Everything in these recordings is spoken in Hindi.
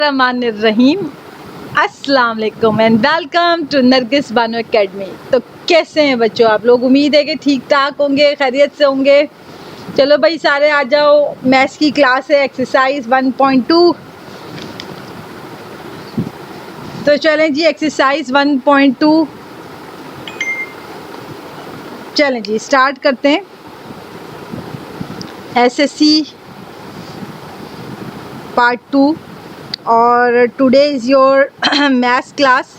रहीम अस्सलाम वालेकुम and welcome to Nargis Bano academy. तो कैसे हैं बच्चों आप लोग? उम्मीद है कि ठीक ठाक होंगे, खैरियत से होंगे। चलो भाई सारे आ जाओ, मैथ्स की क्लास है, एक्सरसाइज 1.2। तो चलें जी, एक्सरसाइज 1.2 चलें जी, स्टार्ट करते हैं। एसएससी पार्ट 2 और today is your maths class.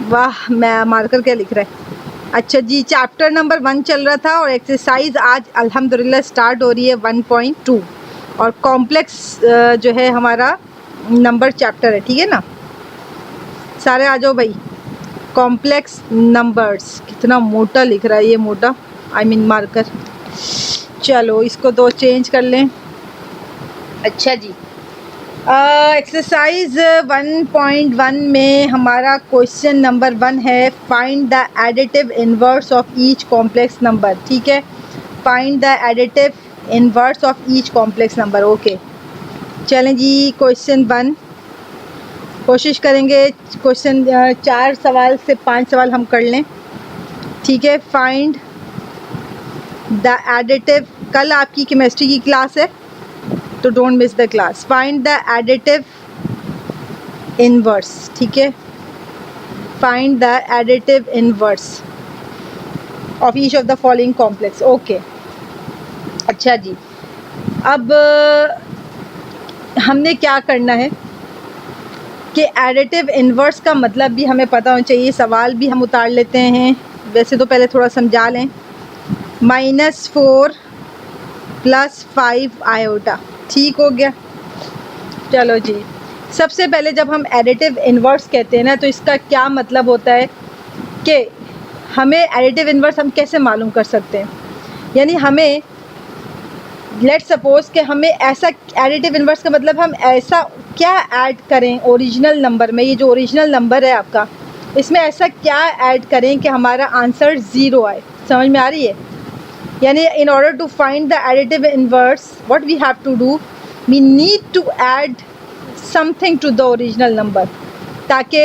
वाह, मैं मार्कर क्या लिख रहा है। अच्छा जी, चैप्टर नंबर 1 चल रहा था और एक्सरसाइज आज अल्हम्दुलिल्लाह स्टार्ट हो रही है 1.2 और कॉम्प्लेक्स जो है हमारा नंबर चैप्टर है, ठीक है ना। सारे आ जाओ भाई। कॉम्प्लेक्स नंबर्स, कितना मोटा लिख रहा है ये, मोटा मार्कर। चलो इसको दो चेंज कर लें। अच्छा जी, एक्सरसाइज 1.1 में हमारा क्वेश्चन नंबर 1 है, find the additive inverse of each complex number. ठीक है, find the additive inverse of each complex number. Okay चलें जी, क्वेश्चन 1 कोशिश करेंगे क्वेश्चन 4 सवाल से 5 सवाल हम कर लें, ठीक है। फाइंड द एडिटिव, कल आपकी केमिस्ट्री की क्लास है तो don't miss the class. Find the additive inverse, ठीक है। Find the additive inverse of each of the following complex. Okay अच्छा जी, अब हमने क्या करना है कि एडिटिव इनवर्स का मतलब भी हमें पता होना चाहिए। सवाल भी हम उतार लेते हैं, वैसे तो पहले थोड़ा समझा लें। -4 + 5 आयोटा, ठीक हो गया। चलो जी, सबसे पहले जब हम एडिटिव इनवर्स कहते हैं ना, तो इसका क्या मतलब होता है कि हमें एडिटिव इनवर्स हम कैसे मालूम कर सकते हैं। यानी हमें लेट्स सपोज कि हमें ऐसा एडिटिव इनवर्स का मतलब हम ऐसा क्या ऐड करें ओरिजिनल नंबर में, ये जो ओरिजिनल नंबर है आपका, इसमें ऐसा क्या ऐड करें कि हमारा आंसर 0 आए। समझ में आ रही है? यानी in order to find the additive inverse what we have to do, we need to add something to the original number ताकि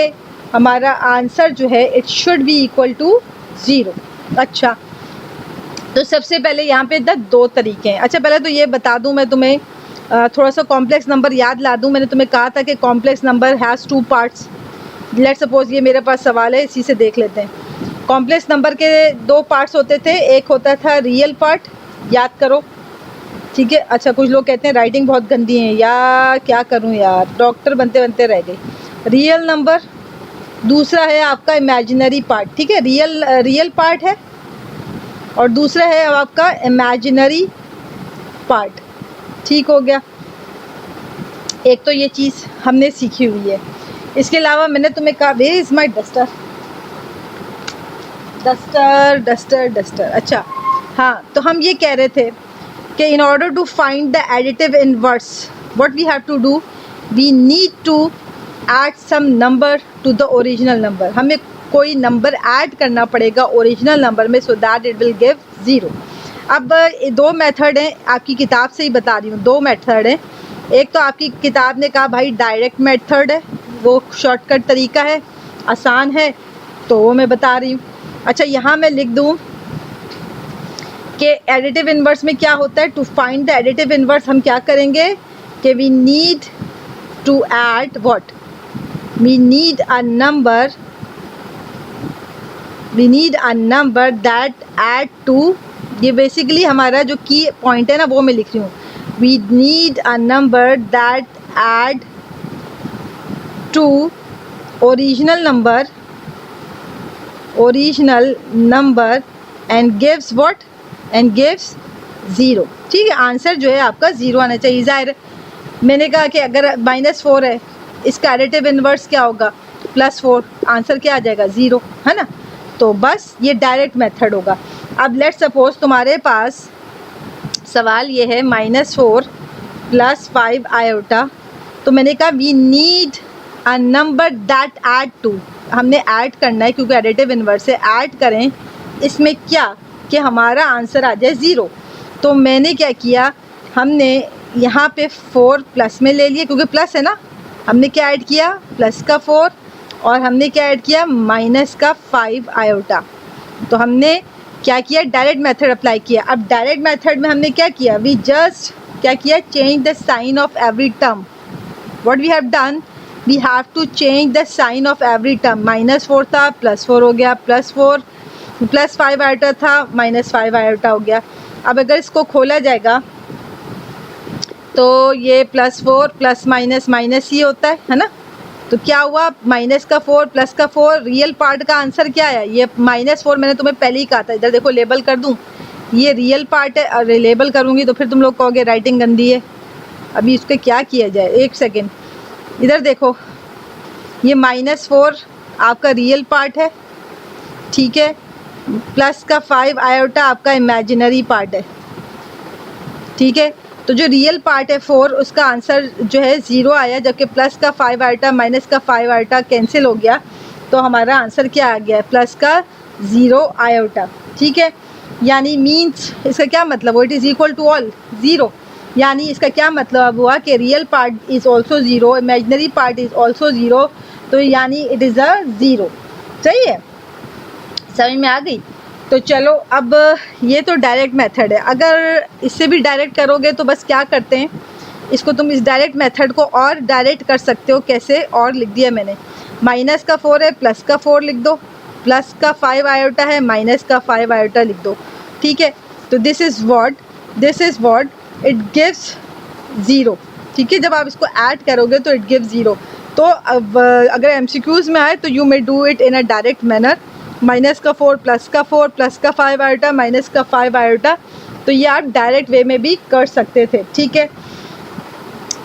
हमारा आंसर जो है it should be equal to 0। अच्छा, तो सबसे पहले यहाँ पे 2 तरीके हैं। अच्छा, पहले तो ये बता दूँ मैं तुम्हें, थोड़ा सा कॉम्प्लेक्स नंबर याद ला दूँ। मैंने तुम्हें कहा था कि complex number has 2 parts. Let's suppose ये मेरे पास सवाल है, इसी से देख लेते हैं। कॉम्प्लेक्स नंबर के 2 पार्ट्स होते थे, एक होता था रियल पार्ट, याद करो, ठीक है। अच्छा, कुछ लोग कहते हैं राइटिंग बहुत गंदी है, या क्या करूं यार, डॉक्टर बनते बनते रह गई। रियल नंबर, दूसरा है आपका इमेजिनरी पार्ट, ठीक है। रियल पार्ट है और दूसरा है आपका इमेजिनरी पार्ट, ठीक हो गया। एक तो ये चीज़ हमने सीखी हुई है। इसके अलावा मैंने तुम्हें कहा, where is my duster, duster. अच्छा हाँ, तो हम ये कह रहे थे कि in order to find the additive inverse what we have to do, we need to add some number to the original number. हमें कोई नंबर ऐड करना पड़ेगा ओरिजिनल नंबर में, so that it will give 0। अब 2 मेथड हैं, आपकी किताब से ही बता रही हूँ। 2 मेथड हैं। एक तो आपकी किताब ने कहा भाई डायरेक्ट मेथड है, वो शॉर्टकट तरीका है, आसान है, तो वो मैं बता रही हूँ। अच्छा, यहाँ मैं लिख दूँ कि एडिटिव इनवर्स में क्या होता है। To find the additive inverse हम क्या करेंगे कि we need to add what, we need a number that add to, ये बेसिकली हमारा जो की पॉइंट है ना, वो मैं लिख रही हूँ। We need a number that add to original number and gives what, and gives 0, ठीक है। आंसर जो है आपका 0 आना चाहिए। ज़ाहिर मैंने कहा कि अगर -4 है, इसका एडिटिव इनवर्स क्या होगा, +4, आंसर क्या आ जाएगा, 0, है ना। तो बस ये डायरेक्ट मेथड होगा। अब लेट्स सपोज तुम्हारे पास सवाल ये है -4 + 5 आयोटा, तो मैंने कहा we need a number that add to, हमने ऐड करना है क्योंकि एडिटिव इनवर्स से ऐड करें इसमें क्या कि हमारा आंसर आ जाए 0। तो मैंने क्या किया, हमने यहाँ पे 4 प्लस में ले लिए क्योंकि प्लस है ना, हमने क्या ऐड किया, प्लस का 4 और हमने क्या ऐड किया, माइनस का 5 आयोटा। तो हमने क्या किया, डायरेक्ट मेथड अप्लाई किया। अब डायरेक्ट मेथड में हमने क्या किया, वी जस्ट क्या किया, change the sign of every term. What we have done, we have to change the sign of every term. -4 था, +4 हो गया, +4, +5 आयोटा था, -5 आयोटा हो गया। अब अगर इसको खोला जाएगा तो ये +4 प्लस माइनस माइनस ही होता है ना। तो क्या हुआ, माइनस का 4 प्लस का 4, रियल पार्ट का आंसर क्या है, ये -4 मैंने तुम्हें पहले ही कहा था। इधर देखो लेबल कर दूं, ये रियल पार्ट है, और लेबल करूँगी तो फिर तुम लोग कहोगे राइटिंग गंदी है। अभी इसके क्या किया जाए, एक सेकेंड, इधर देखो, ये -4 आपका रियल पार्ट है, ठीक है, प्लस का 5 आयोटा आपका इमेजिनरी पार्ट है, ठीक है। तो जो रियल पार्ट है 4, उसका आंसर जो है 0 आया, जबकि प्लस का 5 आयोटा माइनस का 5 आयोटा कैंसिल हो गया, तो हमारा आंसर क्या आ गया, प्लस का 0 आयोटा, ठीक है। यानी मीन्स इसका क्या मतलब, it is equal to all 0, यानी इसका क्या मतलब हुआ कि real part is also 0, imaginary part is also 0, तो यानी इट इज़ अ 0। सही है, समझ में आ गई। तो चलो अब ये तो डायरेक्ट मेथड है। अगर इससे भी डायरेक्ट करोगे तो बस क्या करते हैं, इसको तुम इस डायरेक्ट मेथड को और डायरेक्ट कर सकते हो। कैसे, और लिख दिया मैंने, माइनस का 4 है, प्लस का 4 लिख दो, प्लस का 5 आयोटा है, माइनस का 5 आयोटा लिख दो, ठीक है। तो this is what it gives 0, ठीक है। जब आप इसको ऐड करोगे तो इट गिव्स 0। तो अब अगर MCQs में आए तो you may do it in a direct manner, minus का 4 प्लस का 4 प्लस का 5 आयोटा माइनस का 5 आयोटा, तो ये आप डायरेक्ट वे में भी कर सकते थे, ठीक है।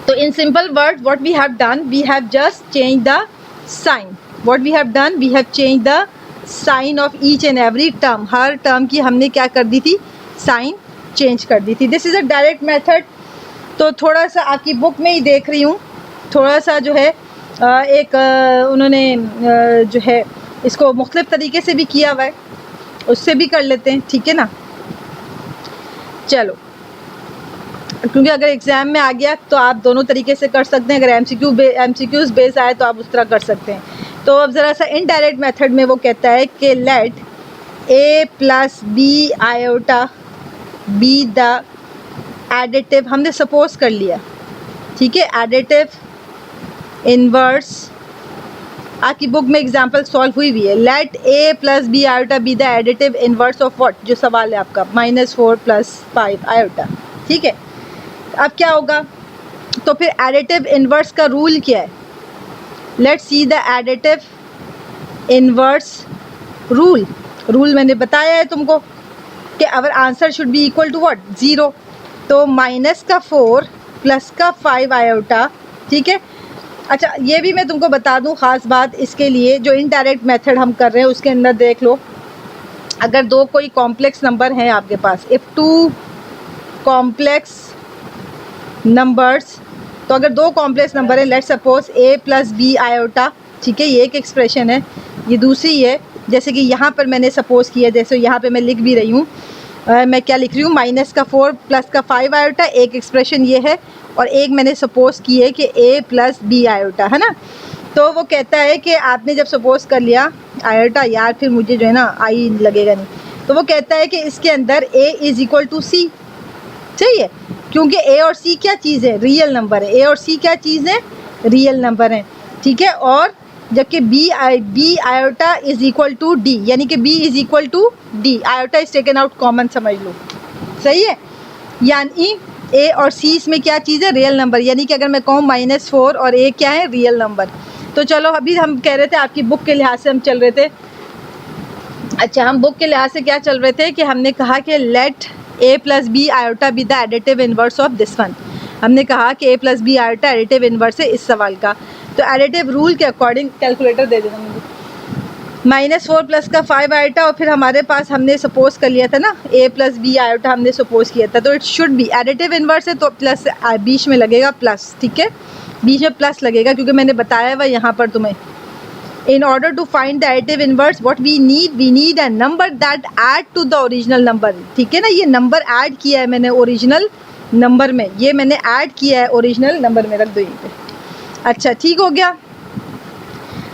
तो in simple word what we have done, we have just change the sign. What we have done, we have change the sign of each and every term. हर टर्म की हमने क्या कर दी थी, साइन चेंज कर दी थी। This is a direct method. तो थोड़ा सा आपकी बुक में ही देख रही हूँ, थोड़ा सा जो है उन्होंने जो है इसको मुख्तलिफ तरीके से भी किया हुआ है, उससे भी कर लेते हैं, ठीक है ना। चलो, क्योंकि अगर एग्ज़ाम में आ गया तो आप दोनों तरीके से कर सकते हैं, अगर MCQs बेस आए तो आप उस तरह कर सकते हैं। तो अब ज़रा सा इनडायरेक्ट मेथड में वो कहता है कि let A plus B iota B the additive, हमने सपोज कर लिया, ठीक है, एडिटिव इनवर्स। आपकी बुक में एग्जांपल सॉल्व हुई हुई है। Let A plus B iota B the additive inverse of what, जो सवाल है आपका, -4 प्लस 5 आयोटा, ठीक है। अब क्या होगा, तो फिर एडिटिव इनवर्स का रूल क्या है, let's see the additive inverse rule मैंने बताया है तुमको कि our answer should be equal to what, 0। तो माइनस का 4 प्लस का 5 आयोटा, ठीक है। अच्छा, ये भी मैं तुमको बता दूं ख़ास बात इसके लिए, जो इनडायरेक्ट मेथड हम कर रहे हैं उसके अंदर देख लो, अगर दो कोई कॉम्प्लेक्स नंबर हैं आपके पास, इफ़ 2 कॉम्प्लेक्स नंबर्स, तो अगर दो कॉम्प्लेक्स नंबर है, let's suppose A plus B iota, ठीक है, ये एक एक्सप्रेशन है, ये दूसरी है, जैसे कि यहाँ पर मैंने सपोज किया, जैसे यहाँ पे मैं लिख भी रही हूँ, मैं क्या लिख रही हूँ, माइनस का 4 प्लस का 5 आयोटा, एक एक्सप्रेशन ये है, और एक मैंने सपोज की है कि A प्लस बी आयोटा, है ना। तो वो कहता है कि आपने जब सपोज कर लिया आयोटा, यार फिर मुझे जो है ना आई लगेगा नहीं, तो वो कहता है कि इसके अंदर A is equal to C, सही है, क्योंकि A और C क्या चीज़ है, रियल नंबर है। A और C क्या चीज़ है, रियल नंबर है, ठीक है। और जबकि b iota is equal to D, यानी कि B is equal to D, iota is taken out common, समझ लो, सही है। यानी A और C इसमें क्या चीज़ है, रियल नंबर, यानी कि अगर मैं कहूँ -4 और A क्या है, रियल नंबर। तो चलो, अभी हम कह रहे थे आपकी बुक के लिहाज से हम चल रहे थे, अच्छा हम बुक के लिहाज से क्या चल रहे थे कि हमने कहा कि let A plus B iota B the additive inverse of this one. हमने कहा कि A plus B iota additive inverse है इस सवाल का। तो एडिटिव रूल के अकॉर्डिंग, कैलकुलेटर दे देना मुझे, -4 प्लस का 5 आयोटा, और फिर हमारे पास हमने सपोज कर लिया था ना A प्लस बी आयोटा हमने सपोज किया था, तो it should B additive inverse है, तो प्लस बीच में लगेगा प्लस, ठीक है, बीच में प्लस लगेगा, क्योंकि मैंने बताया हुआ यहाँ पर तुम्हें, in order to find the additive inverse what we need a number that add to the original number, ठीक है ना। ये नंबर ऐड किया है मैंने ओरिजिनल नंबर में, ये मैंने ऐड किया है ओरिजिनल नंबर में, रख दो यहीं पे, अच्छा ठीक हो गया।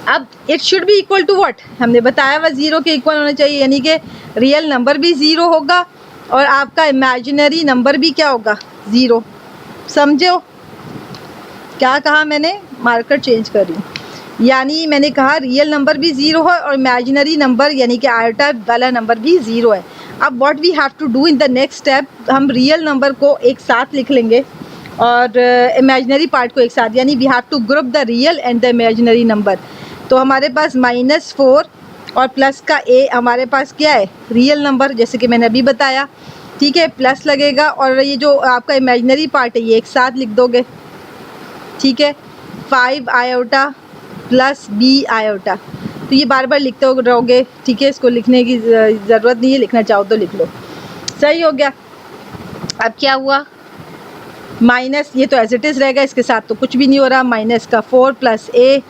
अब it should be equal to what, हमने बताया हुआ 0 के इक्वल होना चाहिए, यानी कि रियल नंबर भी 0 होगा और आपका इमेजिनरी नंबर भी क्या होगा, 0। समझो क्या कहा मैंने, मार्कर चेंज कर रही हूँ, यानी मैंने कहा रियल नंबर भी 0 है और इमेजिनरी नंबर यानी कि आयोटा वाला नंबर भी 0 है। अब what we have to do in the next step, हम रियल नंबर को एक साथ लिख लेंगे और इमेजिनरी पार्ट को एक साथ, यानी we have to group the real and the imaginary number. तो हमारे पास -4 और प्लस का a हमारे पास क्या है, रियल नंबर, जैसे कि मैंने अभी बताया, ठीक है, प्लस लगेगा और ये जो आपका इमेजिनरी पार्ट है ये एक साथ लिख दोगे, ठीक है, 5 आयोटा प्लस b आयोटा। तो ये बार बार लिखते रहोगे, ठीक है, इसको लिखने की ज़रूरत नहीं है, लिखना चाहो तो लिख लो। सही हो गया। अब क्या हुआ, माइनस, ये तो एज इट इज़ रहेगा, इसके साथ तो कुछ भी नहीं हो रहा, -4 प्लस a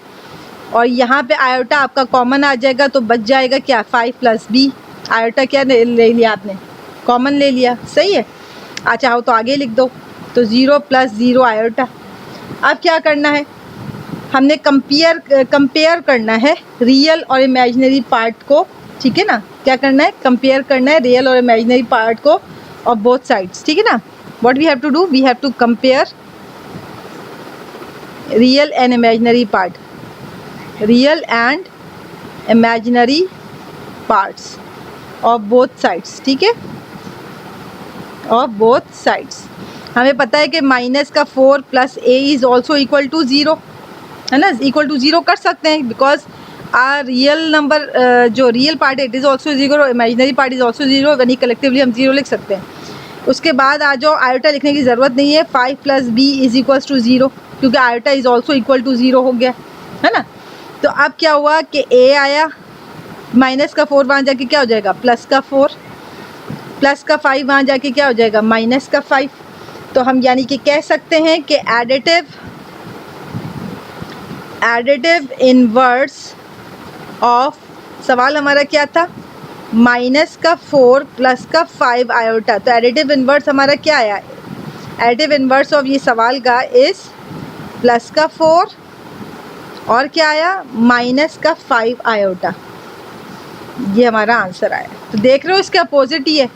और यहाँ पे आयोटा आपका कॉमन आ जाएगा तो बच जाएगा क्या, 5 प्लस b। आयोटा क्या ले लिया आपने, कॉमन ले लिया, सही है। चाहो तो आगे लिख दो, तो 0 प्लस 0 आयोटा। अब क्या करना है, हमने कंपेयर करना है रियल और इमेजिनरी पार्ट को, ठीक है ना, क्या करना है, कंपेयर करना है रियल और इमेजिनरी पार्ट को ऑफ बोथ साइड्स, ठीक है ना। What we have to do, we have to compare real and imaginary part, real and imaginary parts of both sides, ठीक है, ऑफ बोथ साइड्स। हमें पता है कि -4 plus a is also equal to 0, है ना, इक्वल टू 0 कर सकते हैं, बिकॉज आर रियल नंबर जो रियल पार्ट है it is also 0, imaginary part is also 0, यानी कलेक्टिवली हम 0 लिख सकते हैं। उसके बाद आ जाओ, आयोटा लिखने की ज़रूरत नहीं है, 5 plus b is equal to 0, क्योंकि iota is also equal to 0 हो गया, है ना। तो अब क्या हुआ कि a आया, माइनस का 4 वहाँ जाके क्या हो जाएगा, प्लस का 4, प्लस का 5 वहाँ जाके क्या हो जाएगा, माइनस का 5। तो हम यानी कि कह सकते हैं कि एडिटिव इनवर्स ऑफ, सवाल हमारा क्या था, -4 प्लस का 5 आयोटा। तो एडिटिव इनवर्स हमारा क्या आया, एडिटिव इनवर्स ऑफ ये सवाल का इस प्लस का 4 और क्या आया, माइनस का 5 आयोटा, ये हमारा आंसर आया। तो देख रहे हो इसके अपोजिट ही है,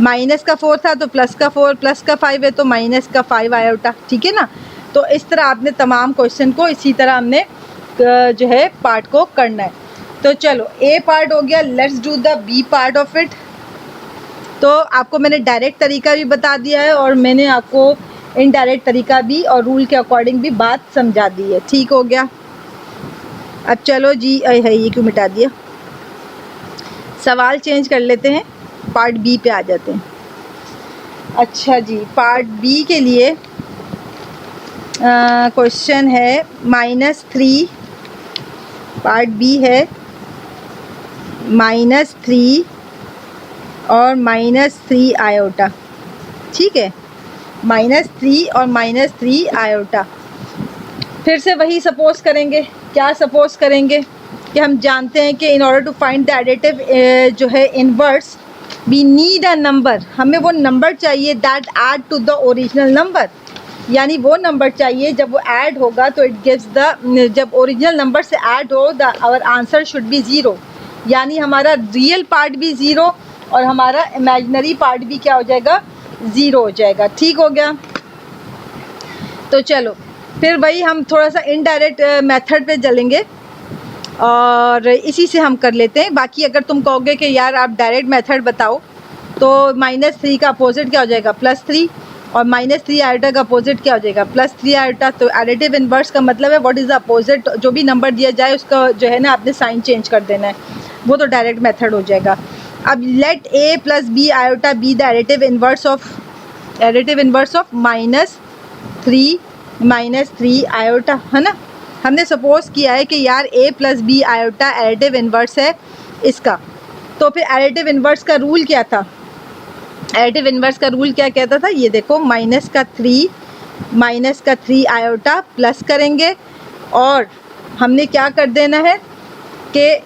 माइनस का 4 था तो प्लस का 4, प्लस का 5 है तो माइनस का 5 आयोटा, ठीक है ना। तो इस तरह आपने तमाम क्वेश्चन को इसी तरह हमने जो है पार्ट को करना है। तो चलो ए पार्ट हो गया, let's do the B part of it. तो आपको मैंने डायरेक्ट तरीका भी बता दिया है और मैंने आपको इनडायरेक्ट तरीका भी और रूल के अकॉर्डिंग भी बात समझा दी है, ठीक हो गया। अब चलो जी, है ये क्यों मिटा दिया, सवाल चेंज कर लेते हैं, पार्ट बी पे आ जाते हैं। अच्छा जी, पार्ट बी के लिए क्वेश्चन है -3, पार्ट बी है -3 और -3 आयोटा, ठीक है, -3 और -3 आयोटा। फिर से वही सपोज करेंगे, क्या सपोज करेंगे कि हम जानते हैं कि in order to find the additive जो है inverse, we need a number, हमें वो नंबर चाहिए that add to the original number, यानी वो नंबर चाहिए जब वो ऐड होगा तो इट गिव्स द, जब ओरिजिनल नंबर से ऐड हो the our answer should be 0, यानी हमारा रियल पार्ट भी 0 और हमारा इमेजिनरी पार्ट भी क्या हो जाएगा, 0 हो जाएगा, ठीक हो गया। तो चलो फिर वही हम थोड़ा सा इनडायरेक्ट मेथड पे चलेंगे और इसी से हम कर लेते हैं। बाकी अगर तुम कहोगे कि यार आप डायरेक्ट मेथड बताओ तो -3 का अपोजिट क्या हो जाएगा, +3, और -3 आयोटा का अपोजिट क्या हो जाएगा, +3 आयोटा। तो एडिटिव इनवर्स का मतलब है व्हाट इज़ द अपोजिट, जो भी नंबर दिया जाए उसका जो है ना आपने साइन चेंज कर देना है, वो तो डायरेक्ट मेथड हो जाएगा। अब let a + b iota B the additive inverse of -3 iota, है ना। हमने सपोज किया है कि यार a + b iota additive inverse है इसका। तो फिर एडिटिव इनवर्स का रूल क्या था, एडिटिव इनवर्स का रूल क्या कहता था, ये देखो, -3 आयोटा प्लस करेंगे और हमने क्या कर देना है कि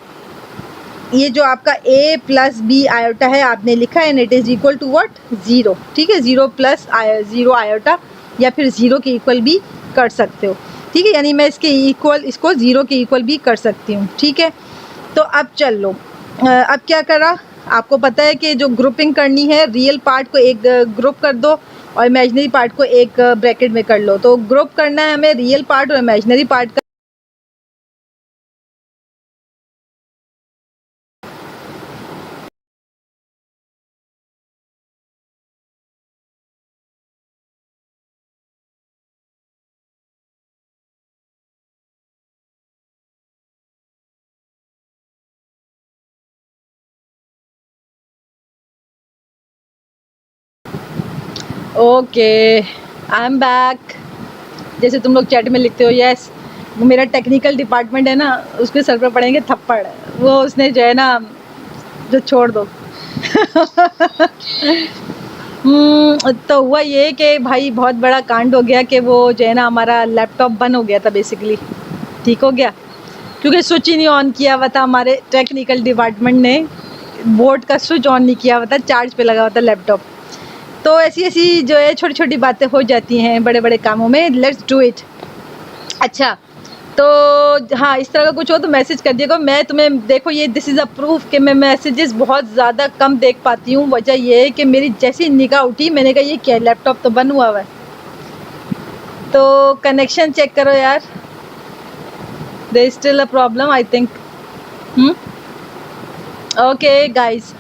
ये जो आपका a + b आयोटा है आपने लिखा है, and it is equal to what, 0, ठीक है, 0 + 0 आयोटा, या फिर 0 के इक्वल भी कर सकते हो। ठीक है, यानी मैं इसके इक्वल, इसको 0 के इक्वल भी कर सकती हूँ। ठीक है, तो अब चल लो, अब क्या करा, आपको पता है कि जो ग्रुपिंग करनी है, रियल पार्ट को एक ग्रुप कर दो और इमेजिनरी पार्ट को एक ब्रैकेट में कर लो। तो ग्रुप करना है हमें रियल पार्ट और इमेजिनरी पार्ट का। Okay, I am back. जैसे तुम लोग चैट में लिखते हो, यस, वो मेरा टेक्निकल डिपार्टमेंट है ना, उसके सर पर पड़ेंगे थप्पड़। वो उसने जो है ना, जो छोड़ दो। तो हुआ ये कि भाई बहुत बड़ा कांड हो गया कि वो जो है ना, हमारा लैपटॉप बंद हो गया था बेसिकली। ठीक हो गया, क्योंकि स्विच ही नहीं ऑन किया हुआ था, हमारे टेक्निकल डिपार्टमेंट ने बोर्ड का स्विच ऑन नहीं किया हुआ था, चार्ज पे लगा हुआ था लैपटॉप। तो ऐसी ऐसी जो है छोटी छोटी बातें हो जाती हैं बड़े बड़े कामों में। Let's do it. अच्छा, तो हाँ, इस तरह का कुछ हो तो मैसेज कर दिएगा। मैं तुम्हें देखो, ये दिस इज़ अ प्रूफ कि मैं मैसेजेस बहुत ज़्यादा कम देख पाती हूँ। वजह ये है कि मेरी जैसी निगाह उठी, मैंने कहा ये क्या, लैपटॉप तो बंद हुआ हुआ है। तो कनेक्शन चेक करो यार, there is still a problem I think. Okay guys,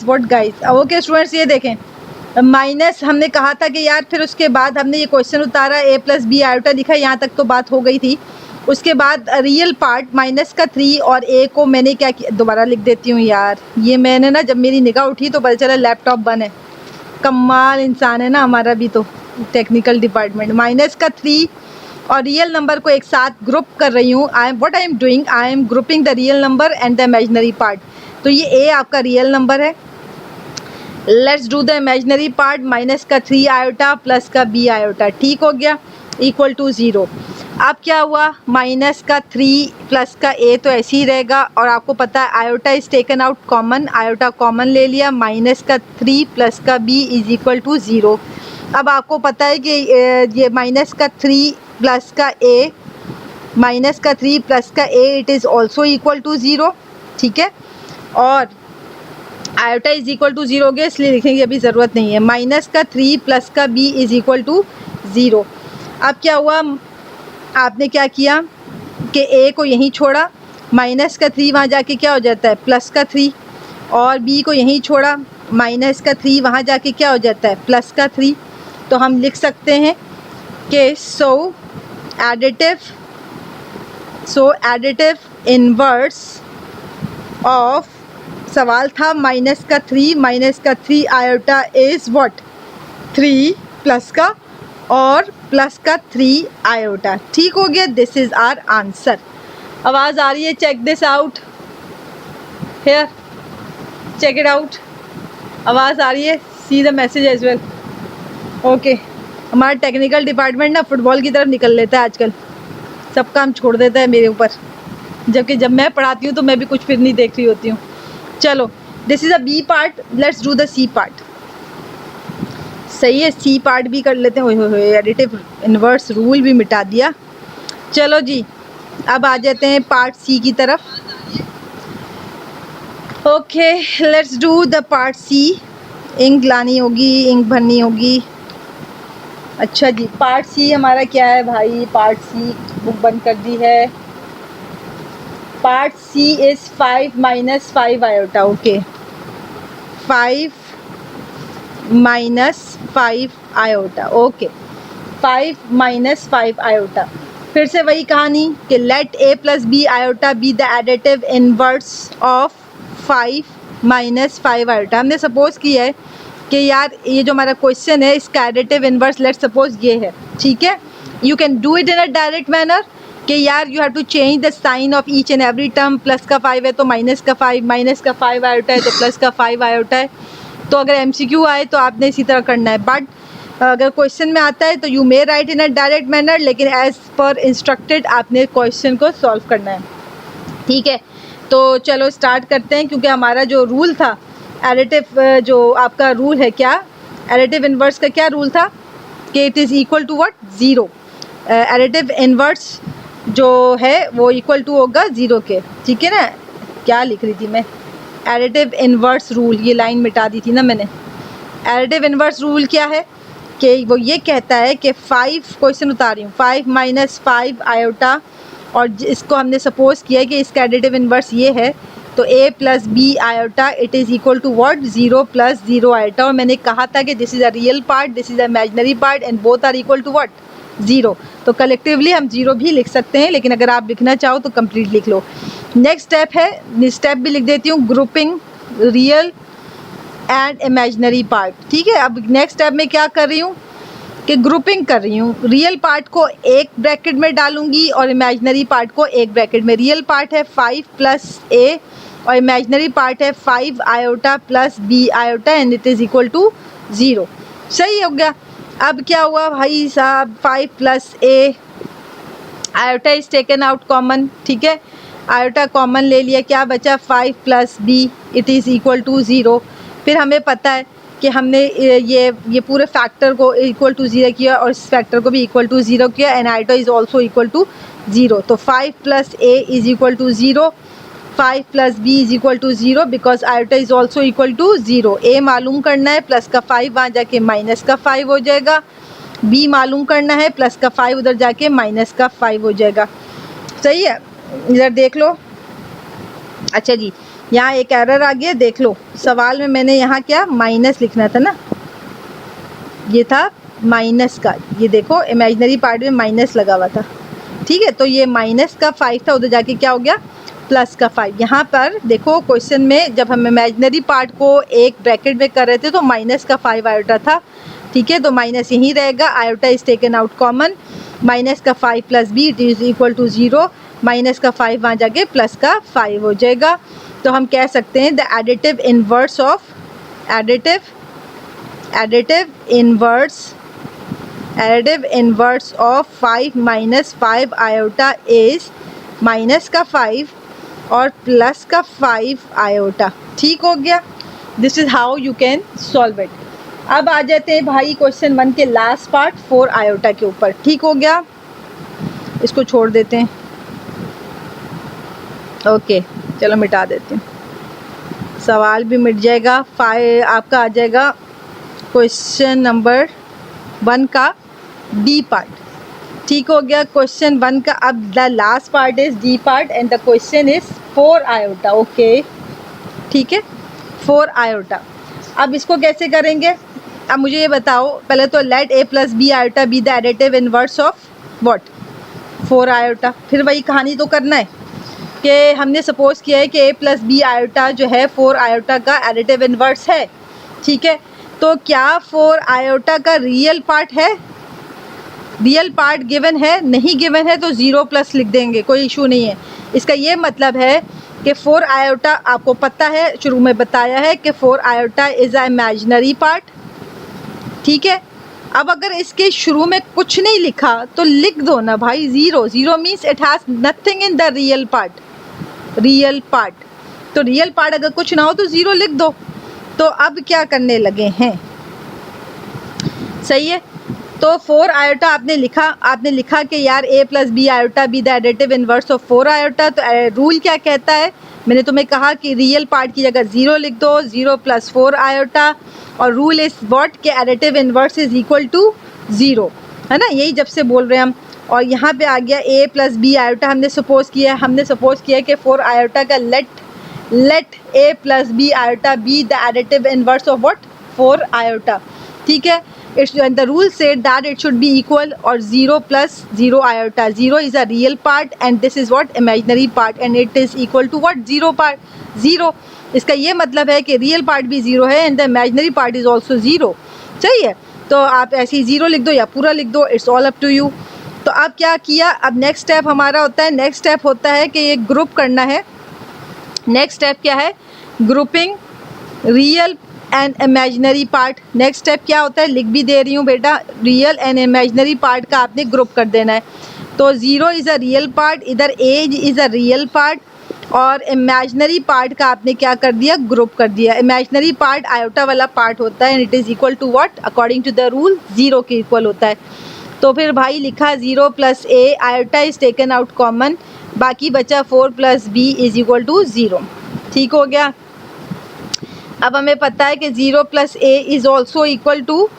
what guys, okay students, ये देखें, माइनस हमने कहा था कि यार, फिर उसके बाद हमने ये क्वेश्चन उतारा, a + b आयोटा लिखा, यहाँ तक तो बात हो गई थी। उसके बाद रियल पार्ट -3 और a को मैंने क्या किया, दोबारा लिख देती हूँ यार, ये मैंने ना, जब मेरी निगाह उठी तो पता चला लैपटॉप बंद है। कमाल इंसान है ना हमारा भी तो टेक्निकल डिपार्टमेंट। -3 और रियल नंबर को एक साथ ग्रुप कर रही हूँ। I am doing, I am grouping the real number and the imaginary part. तो ये a आपका रियल नंबर है। Let's do the imaginary part, -3 iota plus का b आयोटा। ठीक हो गया, इक्वल टू 0। अब क्या हुआ, -3 प्लस का a तो ऐसे ही रहेगा, और आपको पता है iota is taken out common, iota common ले लिया, -3 प्लस का b इज इक्वल टू 0। अब आपको पता है कि ये -3 प्लस का a, -3 प्लस का a, it is also equal to 0। ठीक है, और आयोटा इज इक्वल टू 0 हो गया, इसलिए लिखने की अभी ज़रूरत नहीं है। -3 प्लस का b इज इक्वल टू 0। अब क्या हुआ, आपने क्या किया कि a को यहीं छोड़ा, -3 वहाँ जाके क्या हो जाता है, +3, और b को यहीं छोड़ा, -3 वहाँ जाके क्या हो जाता है, +3। तो हम लिख सकते हैं कि सो एडिटिव इनवर्स ऑफ, सवाल था -3 आयोटा इज़ व्हाट, 3 प्लस का और प्लस का 3 आयोटा। ठीक हो गया, दिस इज़ आवर आंसर। आवाज़ आ रही है, check this out here, check it out, आवाज़ आ रही है, see the message as well. Okay, हमारा टेक्निकल डिपार्टमेंट ना फुटबॉल की तरफ निकल लेता है आजकल, सब काम छोड़ देता है मेरे ऊपर, जबकि जब मैं पढ़ाती हूँ तो मैं भी कुछ फिर नहीं देख रही होती हूँ। चलो, this is a B part, let's do the C part. सही है, सी पार्ट भी कर लेते हैं। ओए एडिटिव इन्वर्स रूल भी मिटा दिया। चलो जी, अब आ जाते हैं पार्ट सी की तरफ। Okay, let's do the part C. Ink लानी होगी, इंक भरनी होगी। अच्छा जी, पार्ट सी हमारा क्या है भाई, पार्ट सी बुक बंद कर दी है। Part C is 5 - 5 iota. Okay, 5 - 5 iota. Okay, 5 - 5 iota. फिर से वही कहानी कि let a + b iota B the additive inverse of 5 - 5 iota. हमने सपोज किया है कि यार ये जो हमारा क्वेश्चन है, इसका एडिटिव इनवर्स लेट सपोज ये है। ठीक है, you can do it in a direct manner कि यार you have to change the sign of each and every term. Plus का 5 है तो माइनस का 5, माइनस का 5 आयोटा है तो प्लस का 5 आयोटा है। तो अगर MCQ आए तो आपने इसी तरह करना है, बट अगर क्वेश्चन में आता है तो you may right in a direct manner, लेकिन एज पर इंस्ट्रक्टेड आपने क्वेश्चन को सॉल्व करना है। ठीक है, तो चलो स्टार्ट करते हैं, क्योंकि हमारा जो रूल था एडिटिव, जो आपका रूल है क्या, एडिटिव इन्वर्स का क्या रूल था कि it is equal to what, 0। Additive inverse जो है वो इक्वल टू होगा 0 के, ठीक है ना। क्या लिख रही थी मैं, एडिटिव इन्वर्स रूल, ये लाइन मिटा दी थी ना मैंने। एडिटिव इन्वर्स रूल क्या है कि वो ये कहता है कि 5 क्वेश्चन उतार रही हूँ, 5 माइनस 5 आयोटा, और इसको हमने सपोज किया है कि इसका एडिटिव इन्वर्स ये है, तो a plus B iota it is equal to what, 0 plus 0 iota. और मैंने कहा था कि this is a real part, this is a imaginary part and both are equal to what, 0। तो कलेक्टिवली हम 0 भी लिख सकते हैं, लेकिन अगर आप लिखना चाहो तो कंप्लीट लिख लो। नेक्स्ट स्टेप है, स्टेप भी लिख देती हूँ, grouping real and imaginary part, ठीक है। अब नेक्स्ट स्टेप में क्या कर रही हूँ कि ग्रुपिंग कर रही हूँ, रियल पार्ट को एक ब्रैकेट में डालूंगी और इमेजिनरी पार्ट को एक ब्रैकेट में। रियल पार्ट है 5 प्लस a और इमेजिनरी पार्ट है 5 iota plus b iota and it is equal to 0। सही हो गया। अब क्या हुआ भाई साहब, 5 plus a, iota is taken out common, ठीक है, आयोटा कॉमन ले लिया, क्या बचा 5 plus b it is equal to 0। फिर हमें पता है कि हमने ये पूरे फैक्टर को इक्वल टू 0 किया और इस फैक्टर को भी इक्वल टू 0 किया and iota is also equal to 0। तो 5 plus a is equal to 0, 5 plus b is equal to 0 because iota is also equal to 0। a मालूम करना है, प्लस का 5 वहाँ जाके माइनस का 5 हो जाएगा, b मालूम करना है, प्लस का 5 उधर जाके माइनस का 5 हो जाएगा। सही है, इधर देख लो। अच्छा जी, यहाँ एक एरर आ गया, देख लो सवाल में मैंने यहाँ क्या माइनस लिखना था ना, ये था माइनस का, ये देखो इमेजिनरी पार्ट में माइनस लगा हुआ था, ठीक है। तो ये माइनस का 5 था, उधर जाके क्या हो गया प्लस का 5। यहाँ पर देखो क्वेश्चन में जब हम इमेजिनरी पार्ट को एक ब्रैकेट में कर रहे थे तो माइनस का 5 आयोटा था, ठीक है। तो माइनस यहीं रहेगा, iota is taken out common, minus का 5 plus b it is equal to 0, minus का 5 वहाँ जाके प्लस का 5 हो जाएगा। तो हम कह सकते हैं the additive inverse of additive inverse of 5 minus 5 iota is minus का 5 और प्लस का 5 आयोटा, ठीक हो गया। This is how you can solve it. अब आ जाते हैं भाई क्वेश्चन 1 के लास्ट पार्ट 4 आयोटा के ऊपर, ठीक हो गया। इसको छोड़ देते हैं, ओके चलो मिटा देते हैं, सवाल भी मिट जाएगा। आपका आ जाएगा क्वेश्चन नंबर 1 का डी पार्ट, ठीक हो गया। क्वेश्चन 1 का अब the last part is D part and the question is 4 iota, okay ठीक है 4 आयोटा। अब इसको कैसे करेंगे, अब मुझे ये बताओ पहले तो let a plus B iota B the additive inverse of what 4 iota. फिर वही कहानी तो करना है कि हमने सपोज किया है कि a प्लस बी आयोटा जो है 4 आयोटा का एडिटिव इन्वर्स है, ठीक है। तो क्या 4 आयोटा का रियल पार्ट है, रियल पार्ट गिवन है, नहीं गिवन है तो 0 प्लस लिख देंगे, कोई इशू नहीं है। इसका ये मतलब है कि 4 आयोटा आपको पता है, शुरू में बताया है कि 4 iota is a imaginary part, ठीक है। अब अगर इसके शुरू में कुछ नहीं लिखा तो लिख दो ना भाई 0, 0 means it has nothing in the real part, real part. तो रियल पार्ट अगर कुछ ना हो तो 0 लिख दो। तो अब क्या करने लगे हैं, सही है। तो 4 आयोटा आपने लिखा कि यार a plus B iota B the additive inverse of 4 iota. तो रूल क्या कहता है, मैंने तुम्हें कहा कि रियल पार्ट की जगह 0 लिख दो, 0 प्लस 4 आयोटा, और रूल इज़ व्हाट के additive inverse is equal to 0, है ना, यही जब से बोल रहे हैं हम। और यहाँ पे आ गया a प्लस बी आयोटा, हमने सपोज किया कि 4 आयोटा का let a plus B iota B the additive inverse of what 4 iota, ठीक है। The rule said that it should be equal or 0 plus 0 iota. 0 is a real part and this is what imaginary part and it is equal to what 0 part 0. इसका ये मतलब है कि रियल पार्ट भी 0 है and the imaginary part is also 0. सही है, तो आप ऐसे ही 0 लिख दो या पूरा लिख दो, it's all up to you. तो अब क्या किया, अब नेक्स्ट स्टेप हमारा होता है कि ये ग्रुप करना है। नेक्स्ट स्टेप क्या है, grouping real and imaginary part. Next step क्या होता है, लिख भी दे रही हूँ बेटा, रियल एंड इमेजिनरी पार्ट का आपने ग्रुप कर देना है। तो 0 इज़ अ रियल पार्ट, इधर as is a real part, और इमेजिनरी पार्ट का आपने क्या कर दिया, ग्रुप कर दिया। इमेजिनरी पार्ट आयोटा वाला पार्ट होता है and it is equal to what according to the rule 0 के इक्वल होता है। तो फिर भाई लिखा 0 + a, iota is taken out common, बाकी बचा 4 + b = 0। ठीक हो गया। अब हमें पता है कि 0 + a is also equal to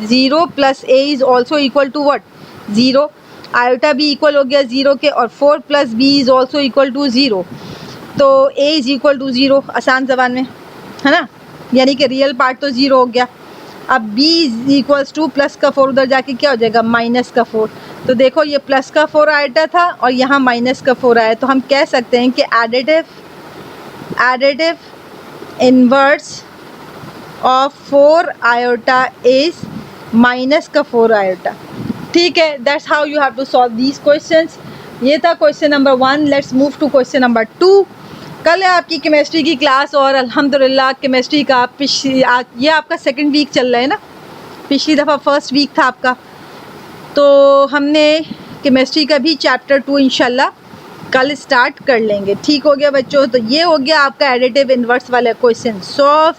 0 + a is also equal to what, 0। Iota भी इक्वल हो गया 0 के, और 4 + b is also equal to 0। तो a इज़ इक्वल टू 0 आसान ज़बान में, है ना, यानी कि रियल पार्ट तो 0 हो गया। अब b इक्वल्स टू प्लस का 4 उधर जाके क्या हो जाएगा, माइनस का 4। तो देखो ये प्लस का 4 आयोटा था और यहाँ माइनस का 4 आया, तो हम कह सकते हैं कि additive inverse of 4 iota is minus का 4 आयोटा। ठीक है, that's how you have to solve these questions. ये था question number 1। Let's move to question number 2। कल है आपकी केमिस्ट्री की क्लास और अल्हम्दुलिल्लाह केमिस्ट्री का ये आपका सेकंड वीक चल रहा है ना, पिछली दफ़ा फर्स्ट वीक था आपका। तो हमने केमिस्ट्री का भी चैप्टर 2 इंशाल्लाह कल स्टार्ट कर लेंगे। ठीक हो गया बच्चों, तो ये हो गया आपका एडिटिव इन्वर्स वाला question solve.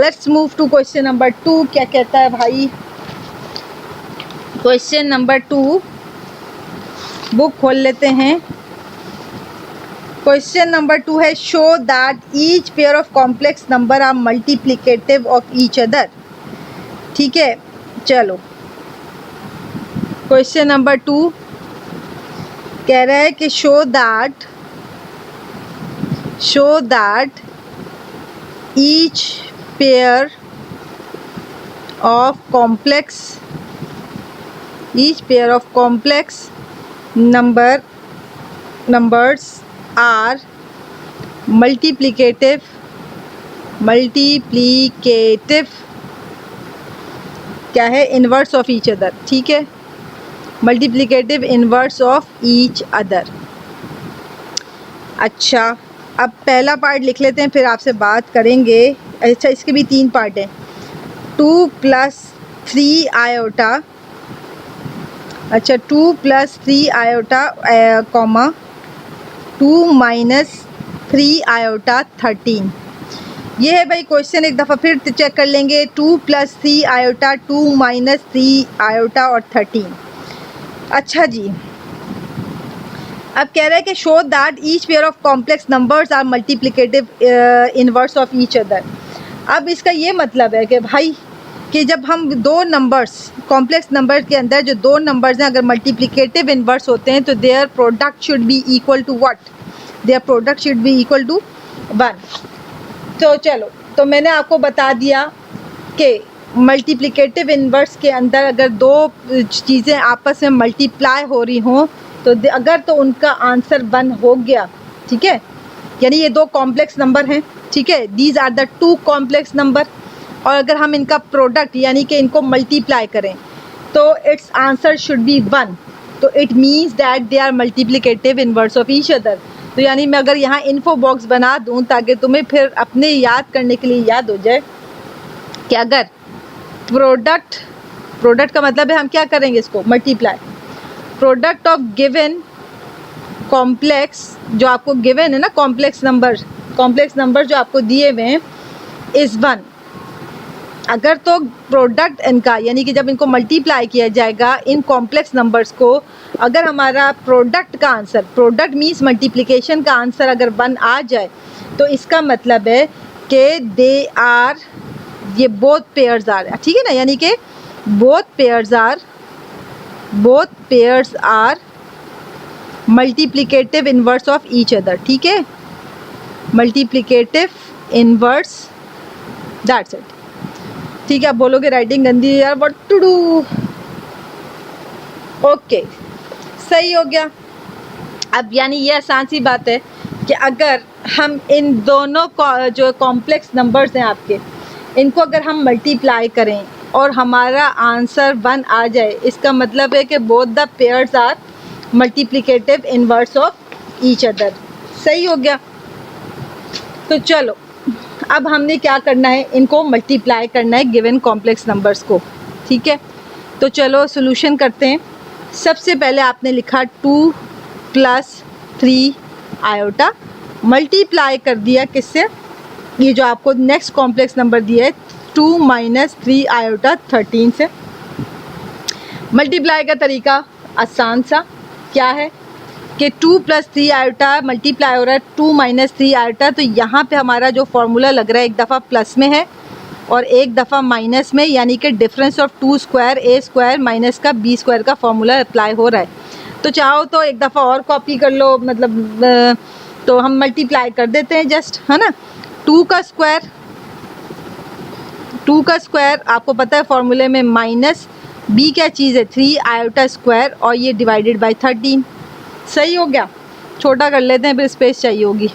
Let's move to question number 2। क्या कहता है भाई, क्वेश्चन नंबर 2 बुक खोल लेते हैं। क्वेश्चन नंबर 2 है show that each pair of complex number are multiplicative of each other. ठीक है, चलो क्वेश्चन नंबर 2 कह रहा है कि show that each pair of complex numbers are multiplicative क्या है, इन्वर्स ऑफ ईच अदर। ठीक है, multiplicative inverse of each other. अच्छा, अब पहला पार्ट लिख लेते हैं, फिर आपसे बात करेंगे। अच्छा, इसके भी 3 पार्ट हैं। 2 + 3 आयोटा, अच्छा 2 + 3 आयोटा कॉमा 2 - 3 आयोटा 13। ये है भाई क्वेश्चन, एक दफ़ा फिर चेक कर लेंगे। 2 + 3 आयोटा, 2 - 3 आयोटा और 13। अच्छा जी, अब कह रहा है कि show that each pair of complex numbers are multiplicative inverse of each other. अब इसका ये मतलब है कि भाई कि जब हम दो नंबर्स, कॉम्प्लेक्स नंबर के अंदर जो 2 नंबर्स हैं, अगर मल्टीप्लिकेटिव इन्वर्स होते हैं तो their product should be equal to what, their product should be equal to 1। तो चलो, तो मैंने आपको बता दिया कि मल्टीप्लिकेटिव इन्वर्स के अंदर अगर 2 चीज़ें आपस में मल्टीप्लाई हो रही हों तो अगर तो उनका आंसर 1 हो गया, ठीक है, यानी ये 2 कॉम्प्लेक्स नंबर हैं। ठीक है, these are the 2 complex number, और अगर हम इनका प्रोडक्ट यानी कि इनको मल्टीप्लाई करें तो इट्स आंसर शुड बी 1। तो it means that they are multiplicative inverse of each other. तो यानी मैं अगर यहाँ इन्फो बॉक्स बना दूँ ताकि तुम्हें फिर अपने याद करने के लिए याद हो जाए कि अगर प्रोडक्ट का मतलब है हम क्या करेंगे, इसको multiply. Product of given complex, जो आपको गिवन है ना, कॉम्प्लेक्स नंबर जो आपको दिए हुए हैं इज़ 1। अगर तो प्रोडक्ट इनका यानी कि जब इनको मल्टीप्लाई किया जाएगा इन कॉम्प्लेक्स नंबर्स को, अगर हमारा प्रोडक्ट का आंसर, प्रोडक्ट मीन्स मल्टीप्लिकेशन का आंसर अगर 1 आ जाए तो इसका मतलब है कि दे आर, ये बोथ पेयर्स आर, ठीक है ना, यानी कि both pairs are multiplicative inverse of each other. ठीक है, मल्टीप्लिकेटिव इन्वर्स, दैट्स इट। ठीक है, आप बोलोगे राइटिंग गंदी है यार, व्हाट टू डू। ओके, सही हो गया। अब यानी ये आसान सी बात है कि अगर हम इन दोनों जो कॉम्प्लेक्स नंबर्स हैं आपके, इनको अगर हम मल्टीप्लाई करें और हमारा आंसर 1 आ जाए, इसका मतलब है कि both the pairs are multiplicative inverse of each other. सही हो गया। तो चलो, अब हमने क्या करना है, इनको मल्टीप्लाई करना है गिवन कॉम्प्लेक्स नंबर्स को। ठीक है, तो चलो सॉल्यूशन करते हैं। सबसे पहले आपने लिखा 2 + 3 आयोटा, मल्टीप्लाई कर दिया किससे, ये जो आपको नेक्स्ट कॉम्प्लेक्स नंबर दिया है 2 - 3 आयोटा 13 से। मल्टीप्लाई का तरीका आसान सा क्या है कि 2 + 3 आयोटा मल्टीप्लाई हो रहा है 2 - 3 आयोटा, तो यहाँ पे हमारा जो फॉर्मूला लग रहा है एक दफ़ा प्लस में है और एक दफ़ा माइनस में, यानी कि difference of 2 square a square minus का b स्क्वायर का फॉर्मूला अप्लाई हो रहा है। तो चाहो तो एक दफ़ा और कॉपी कर लो, मतलब तो हम मल्टीप्लाई कर देते हैं जस्ट, है ना। 2 का स्क्वायर आपको पता है फॉर्मूले में माइनस b क्या चीज़ है 3 आयोटा स्क्वायर और ये डिवाइडेड बाय 13। सही हो गया, छोटा कर लेते हैं फिर स्पेस चाहिए होगी।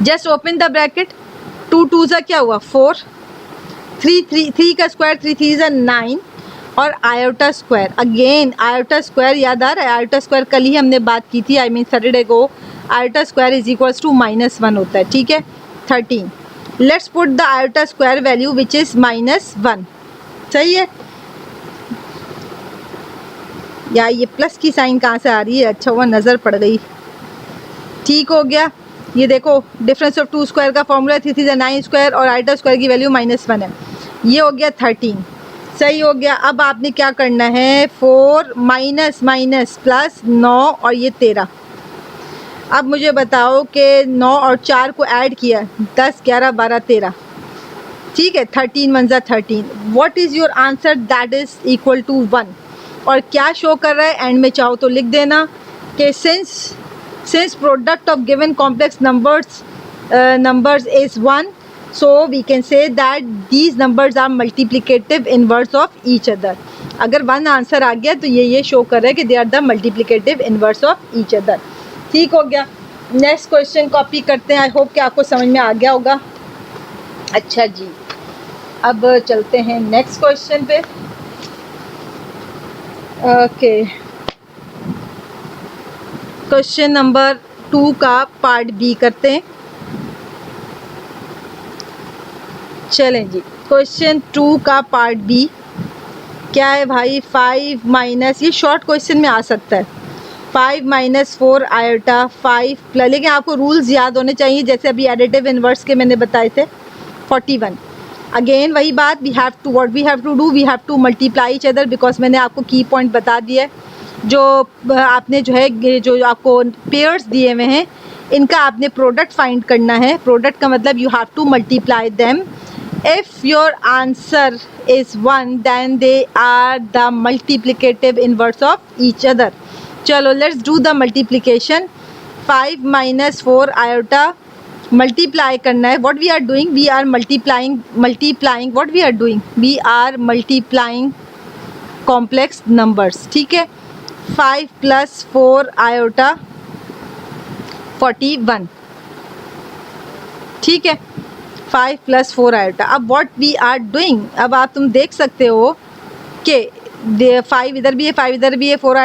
जस्ट ओपन द ब्रैकेट, 2 2 सा क्या हुआ 4, 3 का स्क्वायर 3 3 सा 9 और iota square, again iota square याद आ रहा है, आयोटा स्क्वायर कल ही हमने बात की थी, आई मीन सैटरडे को। Iota square is equals to -1 होता है, ठीक है। 13, let's put the iota square value which is -1। सही है, या ये प्लस की साइन कहाँ से आ रही है, अच्छा हुआ नज़र पड़ गई। ठीक हो गया, ये देखो डिफरेंस ऑफ 2 स्क्वायर का फॉर्मूला 3 3 9 स्क्वायर और आयोटा स्क्वायर की वैल्यू -1 है, ये हो गया 13। सही हो गया। अब आपने क्या करना है 4 माइनस माइनस प्लस 9 और ये 13। अब मुझे बताओ कि 9 और 4 को ऐड किया 10 11 12 13, ठीक है। 13 1 ज़ा 13, what is your answer, that is equal to 1। और क्या शो कर रहा है एंड में, चाहो तो लिख देना कि since product of given complex numbers is 1, so we can say that these numbers are multiplicative inverse of each other। अगर 1 आंसर आ गया तो ये शो कर रहा है कि they are the multiplicative inverse of each other। ठीक हो गया। नेक्स्ट क्वेश्चन कॉपी करते हैं, आई होप कि आपको समझ में आ गया होगा। अच्छा जी, अब चलते हैं नेक्स्ट क्वेश्चन पे। ओके, क्वेश्चन नंबर 2 का पार्ट बी करते हैं। चलें जी, क्वेश्चन 2 का पार्ट बी क्या है भाई, 5 माइनस, ये शॉर्ट क्वेश्चन में आ सकता है, 5 - 4 आयोटा 5 प्लस, लेकिन आपको रूल्स याद होने चाहिए जैसे अभी एडिटिव इन्वर्स के मैंने बताए थे। 41, अगेन वही बात, we have to what we have to do, we have to multiply each other, because मैंने आपको की पॉइंट बता दिया है। जो आपने जो है जो आपको पेयर्स दिए हुए हैं इनका आपने प्रोडक्ट फाइंड करना है। प्रोडक्ट का मतलब you have to multiply them. If your answer is 1 then they are the multiplicative inverse of each other। चलो let's do the multiplication। 5 - 4 iota multiply करना है। what we are doing, we are multiplying what we are doing, we are multiplying complex numbers, ठीक है। 5 + 4 आयोटा 41, ठीक है। 5 + 4 आयोटा। अब व्हाट वी आर डूइंग, अब आप तुम देख सकते हो कि 5 इधर भी है 5 इधर भी है, 4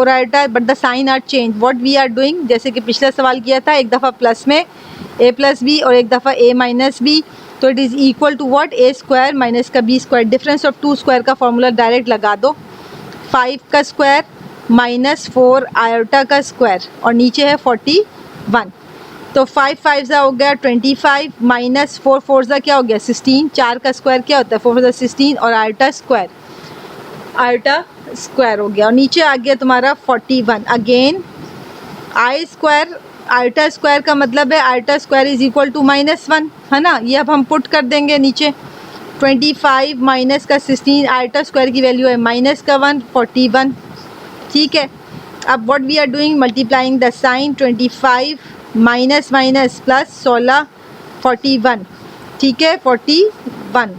iota but the sign are change. What we are doing, जैसे कि पिछला सवाल किया था, एक दफ़ा प्लस में a + b और एक दफ़ा a - b, तो it is equal to what, a square minus का b square. Difference of 2 square का फॉर्मूला डायरेक्ट लगा दो, 5 का स्क्वायर - 4 आयोटा का स्क्वायर और नीचे है 41। तो 5 5 ज़ा हो गया 25 माइनस 4 4 ज़ा क्या हो गया 16, 4 का स्क्वायर क्या होता है 4 ज़ा 16 और आयोटा स्क्वायर हो गया और नीचे आ गया तुम्हारा 41। Again i square iota square का मतलब है iota square is equal to -1, है ना। ये अब हम पुट कर देंगे नीचे, 25 माइनस का 16 आयोटा स्क्वायर की वैल्यू है -1 41, ठीक है। अब what we are doing, multiplying the sign, 25 minus minus plus 16 41, ठीक है 41।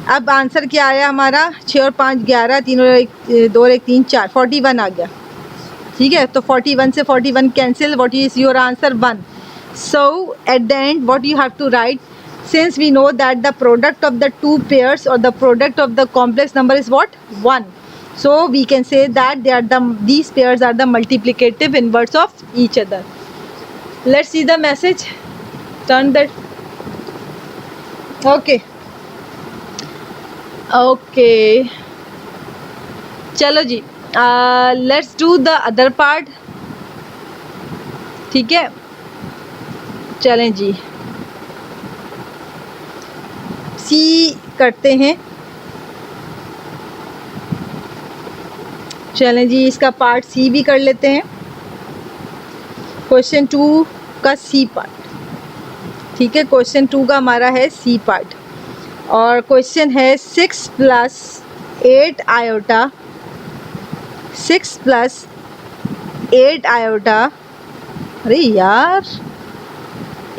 अब आंसर क्या आया हमारा, 6 और 5 11, 3 और 1 2 और 1 3 4, 41 आ गया, ठीक है। तो 41 से 41 cancel, what is your answer 1। So at the end what you have to write, since we know that the product of the two pairs और the product of the complex number is what 1, so we can say that these pairs are the multiplicative inverse of each other। Let's see the message, turn that, okay चलो जी, let's do the other part, ठीक है। चलें जी, सी करते हैं। चलें जी, इसका पार्ट सी भी कर लेते हैं। क्वेश्चन 2 का सी पार्ट, ठीक है। क्वेश्चन 2 का हमारा है सी पार्ट और क्वेश्चन है 6 प्लस 8 आयोटा, 6 प्लस 8 आयोटा, अरे यार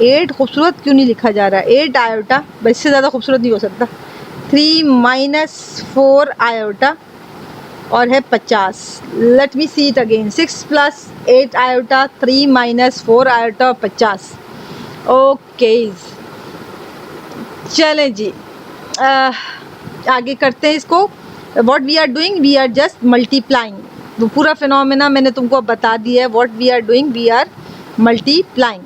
8 खूबसूरत क्यों नहीं लिखा जा रहा है, 8 आयोटा, बस इससे ज़्यादा खूबसूरत नहीं हो सकता। 3 माइनस 4 आयोटा और है 50। Let me see it again, 6 plus 8 iota, 3 minus 4 iota और 50। ओके चलें जी, आगे करते हैं इसको। What we are doing, we are just multiplying. वो पूरा फिनोमेना मैंने तुमको बता दिया है। What we are doing, we are multiplying.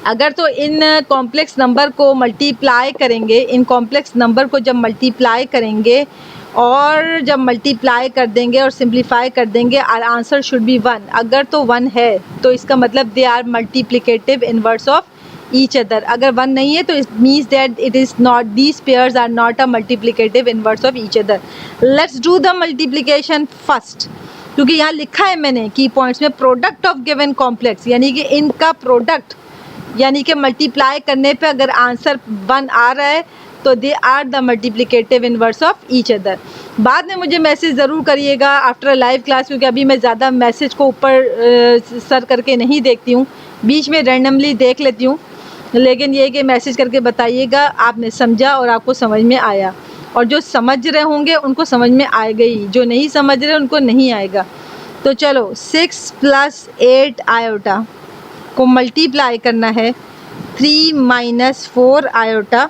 अगर तो इन कॉम्प्लेक्स नंबर को मल्टीप्लाई करेंगे, इन कॉम्प्लेक्स नंबर को जब मल्टीप्लाई करेंगे और जब मल्टीप्लाई कर देंगे और सिंप्लीफाई कर देंगे, आर आंसर शुड बी 1। अगर तो 1 है तो इसका मतलब they are multiplicative inverse of each other. अगर 1 नहीं है तो it means that it is not, these pairs are not a multiplicative inverse of each other. Let's do the multiplication first, क्योंकि यहाँ लिखा है मैंने की पॉइंट्स में प्रोडक्ट ऑफ गिवन कॉम्प्लेक्स, यानी कि इनका प्रोडक्ट, यानी कि मल्टीप्लाई करने पे अगर आंसर 1 आ रहा है तो they are the multiplicative inverse of each other. बाद में मुझे मैसेज ज़रूर करिएगा आफ्टर लाइव क्लास, क्योंकि अभी मैं ज़्यादा मैसेज को ऊपर सर करके नहीं देखती हूँ, बीच में रैंडमली देख लेती हूँ। लेकिन ये कि मैसेज करके बताइएगा आपने समझा और आपको समझ में आया, और जो समझ रहे होंगे उनको समझ में आएगा ही, जो नहीं समझ रहे उनको नहीं आएगा। तो चलो 6 प्लस 8 आयोटा को मल्टीप्लाई करना है 3 माइनस 4 आयोटा,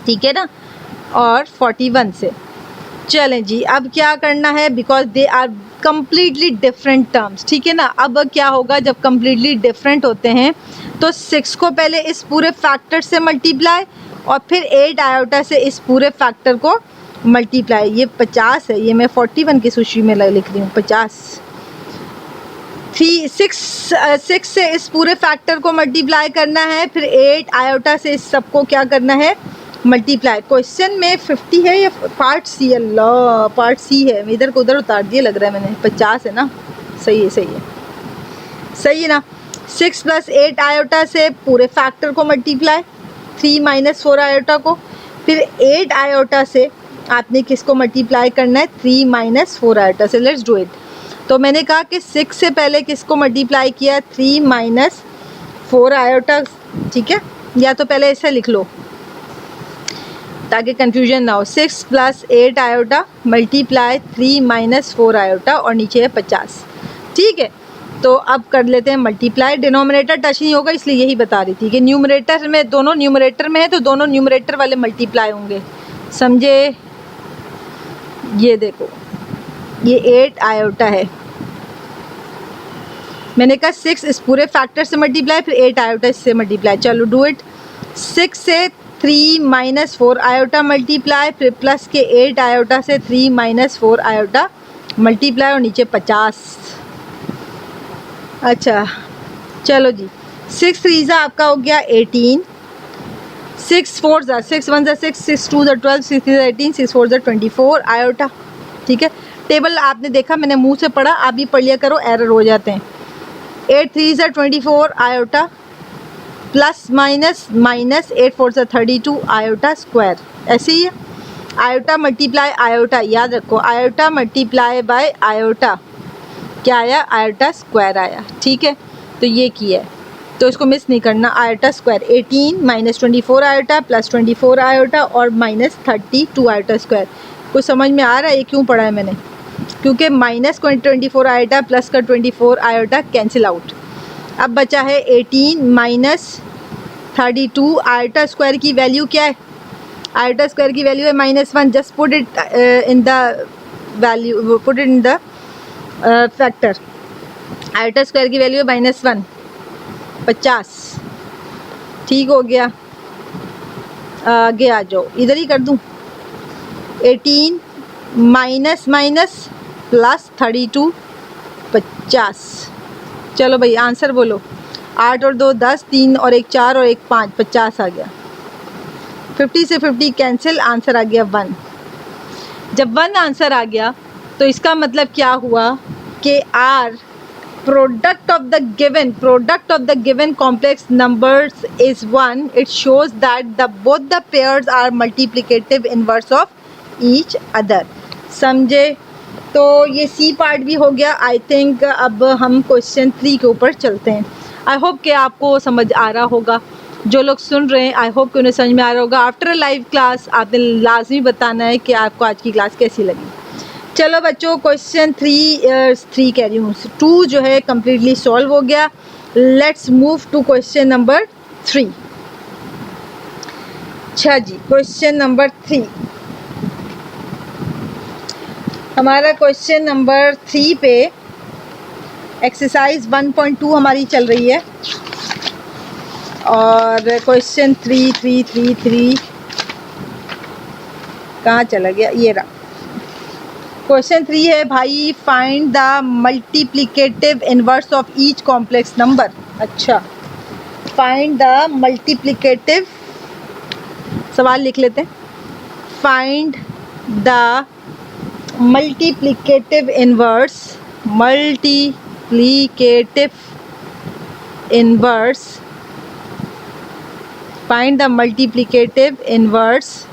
ठीक है ना, और 41 से। चलें जी, अब क्या करना है, because they are completely different terms, ठीक है ना। अब क्या होगा, जब कम्प्लीटली डिफरेंट होते हैं तो 6 को पहले इस पूरे फैक्टर से मल्टीप्लाई और फिर 8 आयोटा से इस पूरे फैक्टर को मल्टीप्लाई। ये 50 है, ये मैं 41 की सूची में लिख रही हूँ 50। 6 से इस पूरे फैक्टर को मल्टीप्लाई करना है, फिर 8 आयोटा से इस सबको क्या करना है, मल्टीप्लाई। क्वेश्चन में 50 है या पार्ट सी, अल्लाह पार्ट सी है, इधर को उधर उतार दिया लग रहा है मैंने। 50 है ना, सही है सही है सही है ना। 6 प्लस 8 आयोटा से पूरे फैक्टर को मल्टीप्लाई, 3 माइनस 4 आयोटा को, फिर 8 आयोटा से आपने किसको मल्टीप्लाई करना है, 3 माइनस 4 आयोटा से। Let's do it. तो मैंने कहा कि 6 से पहले किसको मल्टीप्लाई किया, 3 माइनस 4 आयोटा, ठीक है, या तो पहले ऐसे लिख लो ताकि कंफ्यूजन ना हो। 6 plus 8 iota multiply 3 minus 4 iota और नीचे है 50, ठीक है। तो अब कर लेते हैं मल्टीप्लाई। डिनोमिनेटर टच नहीं होगा इसलिए यही बता रही थी कि न्यूमरेटर में, दोनों न्यूमरेटर में है तो दोनों न्यूमरेटर वाले मल्टीप्लाई होंगे, समझे। ये देखो ये 8 आयोटा है, मैंने कहा 6 इस पूरे फैक्टर से मल्टीप्लाई, फिर 8 आयोटा इससे मल्टीप्लाई। चलो डू इट। 6 से 3 माइनस 4 आयोटा मल्टीप्लाई, फिर प्लस के 8 आयोटा से 3 माइनस 4 आयोटा मल्टीप्लाई और नीचे 50। अच्छा चलो जी, 6 3 आपका हो गया 18, 6 4 6 1 6 6 2 12 6 3 18 6 4 24 आयोटा, ठीक है। टेबल आपने देखा, मैंने मुंह से पढ़ा, आप भी पढ़ लिया करो, एरर हो जाते हैं। 8 3 24 iota plus minus minus 8 4 32 iota square, ऐसे ही है। आयोटा मल्टीप्लाई आयोटा, याद रखो आयोटा मल्टीप्लाई बाय आयोटा क्या आया, आयोटा स्क्वायर आया, ठीक है। तो ये किया है तो इसको मिस नहीं करना, iota square. 18 minus 24 iota plus 24 iota और माइनस 32 आयोटा स्क्वायर। कुछ समझ में आ रहा है ये क्यों पढ़ा है मैंने, क्योंकि माइनस 24 आयोटा प्लस का 24 आयोटा कैंसिल आउट। अब बचा है 18 माइनस 32 आयोटा स्क्वायर की वैल्यू क्या है, आयोटा स्क्वायर की वैल्यू है -1। Just put it in the value, put it in the factor. Iota square की वैल्यू है -1, 50, ठीक हो गया। आगे आ जाओ, इधर ही कर दूँ। 18 माइनस माइनस प्लस 32 50। चलो भाई आंसर बोलो। 8 और 2 10, 3 और 1 4 और 1 5, 50 आ गया। 50 से 50 कैंसिल, आंसर आ गया 1। जब 1 आंसर आ गया तो इसका मतलब क्या हुआ कि are product of the given complex numbers is 1, it shows that both the pairs are multiplicative inverse of each other. समझे? तो ये सी पार्ट भी हो गया. आई थिंक अब हम क्वेश्चन 3 के ऊपर चलते हैं. आई होप कि आपको समझ आ रहा होगा. जो लोग सुन रहे हैं आई होप कि उन्हें समझ में आ रहा होगा. आफ्टर लाइव क्लास आपने लाजमी बताना है कि आपको आज की क्लास कैसी लगी. चलो बच्चों, क्वेश्चन 3 कह रही हूँ, 2 जो है कम्प्लीटली सॉल्व हो गया. Let's move to question number 3. अच्छा जी, क्वेश्चन नंबर 3. हमारा क्वेश्चन नंबर 3 पे एक्सरसाइज 1.2 हमारी चल रही है. और क्वेश्चन 3 कहाँ चला गया, ये रहा. क्वेश्चन 3 है भाई, find the multiplicative inverse of each complex number. अच्छा, फाइंड द मल्टीप्लिकेटिव, सवाल लिख लेते हैं. Find the multiplicative inverse find the multiplicative inverse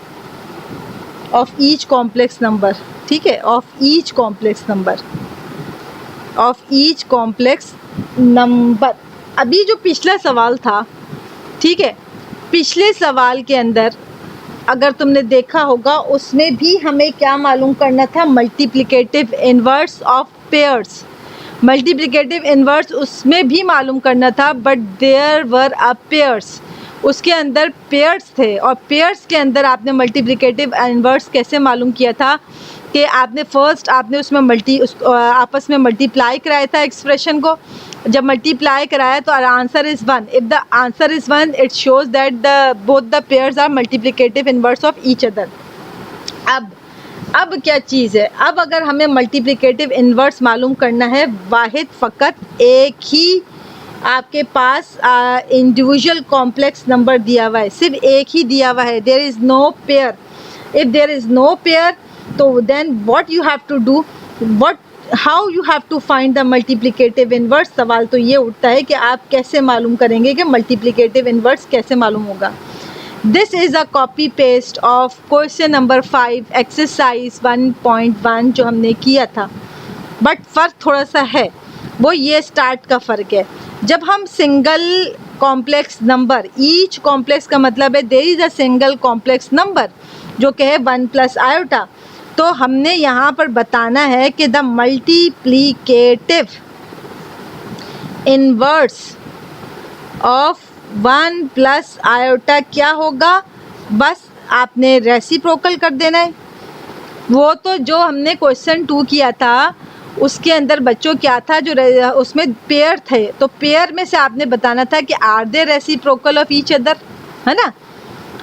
of each complex number. ठीक है, ऑफ ईच कॉम्प्लेक्स नंबर. अभी जो पिछला सवाल था, ठीक है, पिछले सवाल के अंदर अगर तुमने देखा होगा उसमें भी हमें क्या मालूम करना था, multiplicative inverse of pairs. Multiplicative inverse उसमें भी मालूम करना था, but there were a pairs, उसके अंदर पेयर्स थे. और पेयर्स के अंदर आपने मल्टीप्लिकेटिव इनवर्स कैसे मालूम किया था कि आपने उसमें आपस में मल्टीप्लाई कराया था एक्सप्रेशन को. जब मल्टीप्लाई कराया तो answer is 1. If the answer is 1 it shows that both the pairs are multiplicative inverse of each other. अब क्या चीज़ है, अब अगर हमें मल्टीप्लिकेटिव इनवर्स मालूम करना है, वाहिद फ़कत एक ही आपके पास इंडिविजुअल कॉम्प्लेक्स नंबर दिया हुआ है, सिर्फ एक ही दिया हुआ है. There is no pair. If there is no pair, तो then what you have to do, how you have to find the multiplicative inverse. सवाल तो ये उठता है कि आप कैसे मालूम करेंगे कि मल्टीप्लिकेटिव इनवर्स कैसे मालूम होगा. This is a copy paste of question number 5 exercise 1.1 जो हमने किया था, बट फ़र्क थोड़ा सा है. वो ये स्टार्ट का फ़र्क है. जब हम single complex number, each complex का मतलब है there is a single complex number जो कि है 1 प्लस आयोटा, तो हमने यहाँ पर बताना है कि the multiplicative inverse of 1 plus iota क्या होगा. बस आपने रेसिप्रोकल कर देना है. वो तो जो हमने क्वेश्चन 2 किया था उसके अंदर बच्चों क्या था, जो उसमें पेयर थे, तो पेयर में से आपने बताना था कि are they reciprocal of each other, है ना.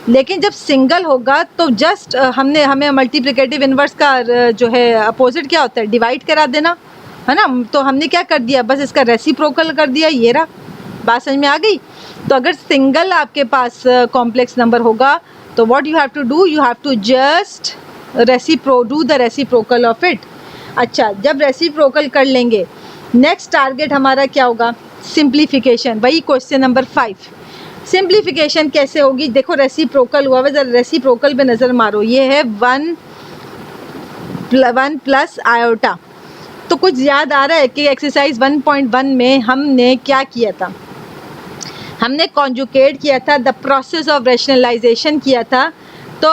लेकिन जब सिंगल होगा तो जस्ट हमें मल्टीप्लिकेटिव इनवर्स का जो है अपोजिट क्या होता है, डिवाइड करा देना, है ना. तो हमने क्या कर दिया, बस इसका रेसिप्रोकल कर दिया. ये रहा, बात समझ में आ गई. तो अगर सिंगल आपके पास कॉम्प्लेक्स नंबर होगा तो what you have to do, you have to just do the reciprocal of it. अच्छा, जब रेसिप्रोकल कर लेंगे, नेक्स्ट टारगेट हमारा क्या होगा, सिंप्लीफिकेशन. वही क्वेश्चन नंबर 5. सिंप्लीफिकेशन कैसे होगी, देखो रेसिप्रोकल हुआ है, जरा रेसिप्रोकल पे नज़र मारो. ये है 1 प्लस आयोटा. तो कुछ याद आ रहा है कि एक्सरसाइज 1.1 में हमने क्या किया था, हमने कॉन्जुकेट किया था, द प्रोसेस ऑफ रैशनलाइजेशन किया था. तो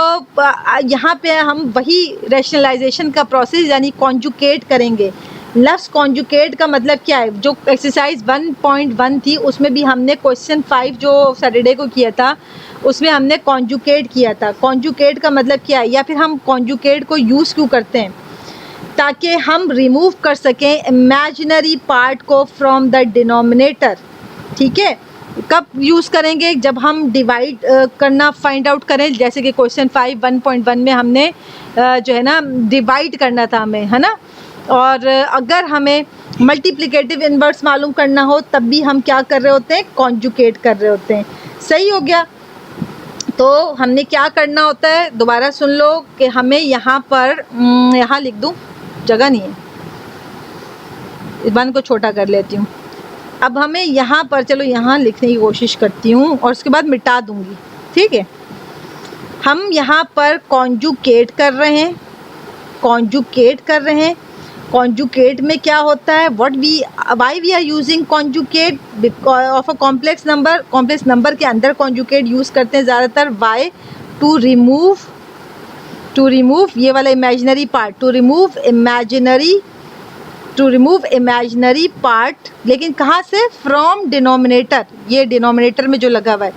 यहाँ पे हम वही रैशनलाइजेशन का प्रोसेस यानी कॉन्जुकेट करेंगे. लफ्ज़ कॉन्जुकेट का मतलब क्या है, जो एक्सरसाइज 1.1 थी उसमें भी हमने क्वेश्चन 5 जो सैटरडे को किया था उसमें हमने कॉन्जुकेट किया था. कॉन्जुकेट का मतलब क्या है, या फिर हम कॉन्जुकेट को यूज़ क्यों करते हैं, ताकि हम रिमूव कर सकें इमेजिनरी पार्ट को फ्रॉम द डिनोमिनेटर. ठीक है, कब यूज़ करेंगे, जब हम डिवाइड करना फाइंड आउट करें. जैसे कि क्वेश्चन 5 1.1 में हमने जो है ना डिवाइड करना था हमें, है ना. और अगर हमें मल्टीप्लिकेटिव इनवर्स मालूम करना हो तब भी हम क्या कर रहे होते हैं, कॉन्जुकेट कर रहे होते हैं. सही हो गया. तो हमने क्या करना होता है, दोबारा सुन लो कि हमें यहाँ पर यहाँ लिख दूँ, जगह नहीं है, इस 1 को छोटा कर लेती हूँ। अब हमें यहाँ पर, चलो यहाँ लिखने की कोशिश करती हूँ और उसके बाद मिटा दूँगी, ठीक है। हम यहाँ पर कॉन्जुकेट कर रहे हैं, कॉन्जुकेट कर रहे हैं। कॉन्जुकेट में क्या होता है, why we are using conjugate of a complex number. Complex number के अंदर कॉन्जुकेट यूज़ करते हैं ज़्यादातर। वाई, टू रिमूव ये वाला imaginary part, to remove imaginary part, लेकिन कहाँ से, फ्रॉम डिनोमिनेटर। ये डिनोमिनेटर में जो लगा हुआ है,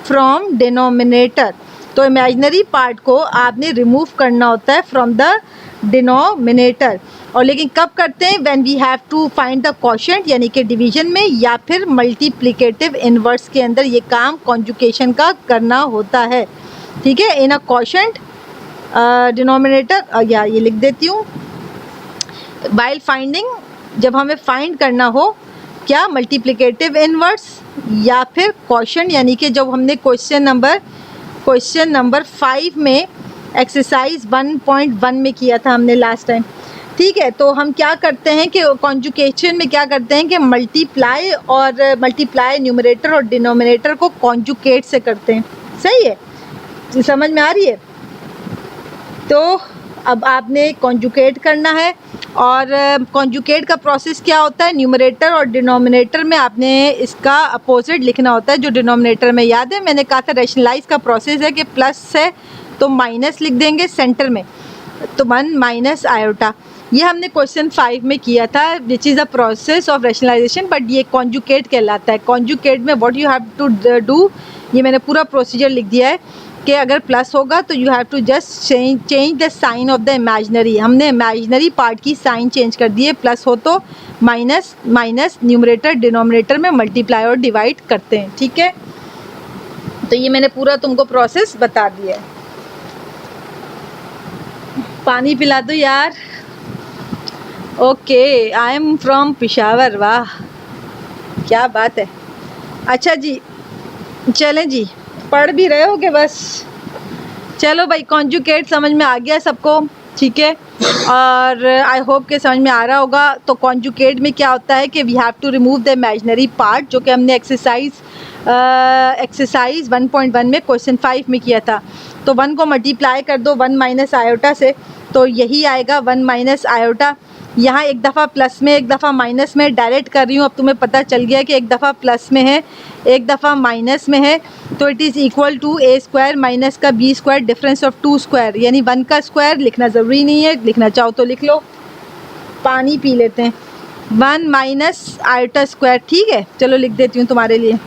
फ्रॉम डिनोमिनेटर। तो इमेजिनरी पार्ट को आपने रिमूव करना होता है फ्रॉम द डिनोमिनेटर। और लेकिन कब करते हैं, when we have to find the quotient, यानी कि डिवीजन में, या फिर मल्टीप्लिकेटिव इनवर्स के अंदर ये काम कॉन्जुकेशन का करना होता है, ठीक है। इन अ क्वोशिएंट डिनोमिनेटर, या ये लिख देती हूँ, वाइल फाइंडिंग, जब हमें फाइंड करना हो क्या, मल्टीप्लिकेटिव इनवर्स या फिर क्वोशिएंट, यानी कि जब हमने क्वेश्चन नंबर 5 में एक्सरसाइज 1.1 में किया था हमने लास्ट टाइम, ठीक है। तो हम क्या करते हैं कि कॉन्जुकेशन में क्या करते हैं कि मल्टीप्लाई न्यूमरेटर और डिनोमिनेटर को कॉन्जुकेट से करते हैं, सही है, समझ में आ रही है। तो अब आपने कॉन्जुकेट करना है, और कॉन्जुकेट का प्रोसेस क्या होता है, न्यूमरेटर और डिनोमिनेटर में आपने इसका अपोजिट लिखना होता है। जो डिनोमिनेटर में, याद है मैंने कहा था रैशनलाइज का प्रोसेस है कि प्लस है तो माइनस लिख देंगे सेंटर में, तो 1 माइनस आयोटा। ये हमने क्वेश्चन 5 में किया था, which is the process of rationalization, but ये कॉन्जुकेट कहलाता है। कॉन्जुकेट में what you have to do, ये मैंने पूरा प्रोसीजर लिख दिया है कि अगर प्लस होगा तो you have to just change the sign of the imaginary. हमने इमेजिनरी पार्ट की साइन चेंज कर दी है, प्लस हो तो माइनस, न्यूमरेटर डिनोमिनेटर में मल्टीप्लाई और डिवाइड करते हैं, ठीक है। तो ये मैंने पूरा तुमको प्रोसेस बता दिया है। पानी पिला दो यार। Okay, I am from Peshawar, वाह क्या बात है। अच्छा जी, चलें जी, पढ़ भी रहे होगे बस। चलो भाई, कॉन्जुकेट समझ में आ गया सबको, ठीक है, और आई होप के समझ में आ रहा होगा। तो कॉन्जुकेट में क्या होता है कि we have to remove the imaginary part, जो कि हमने एक्सरसाइज 1.1 में क्वेश्चन 5 में किया था। तो 1 को मल्टीप्लाई कर दो 1 माइनस आयोटा से, तो यही आएगा 1 माइनस आयोटा। यहाँ एक दफ़ा प्लस में एक दफ़ा माइनस में डायरेक्ट कर रही हूँ। अब तुम्हें पता चल गया कि एक दफ़ा प्लस में है एक दफ़ा माइनस में है, तो it is equal to a square minus का b square difference of 2 square, यानी 1 का स्क्वायर। लिखना ज़रूरी नहीं है, लिखना चाहो तो लिख लो। पानी पी लेते हैं। 1 माइनस आयोटा स्क्वायर, ठीक है, चलो लिख देती हूँ तुम्हारे लिए।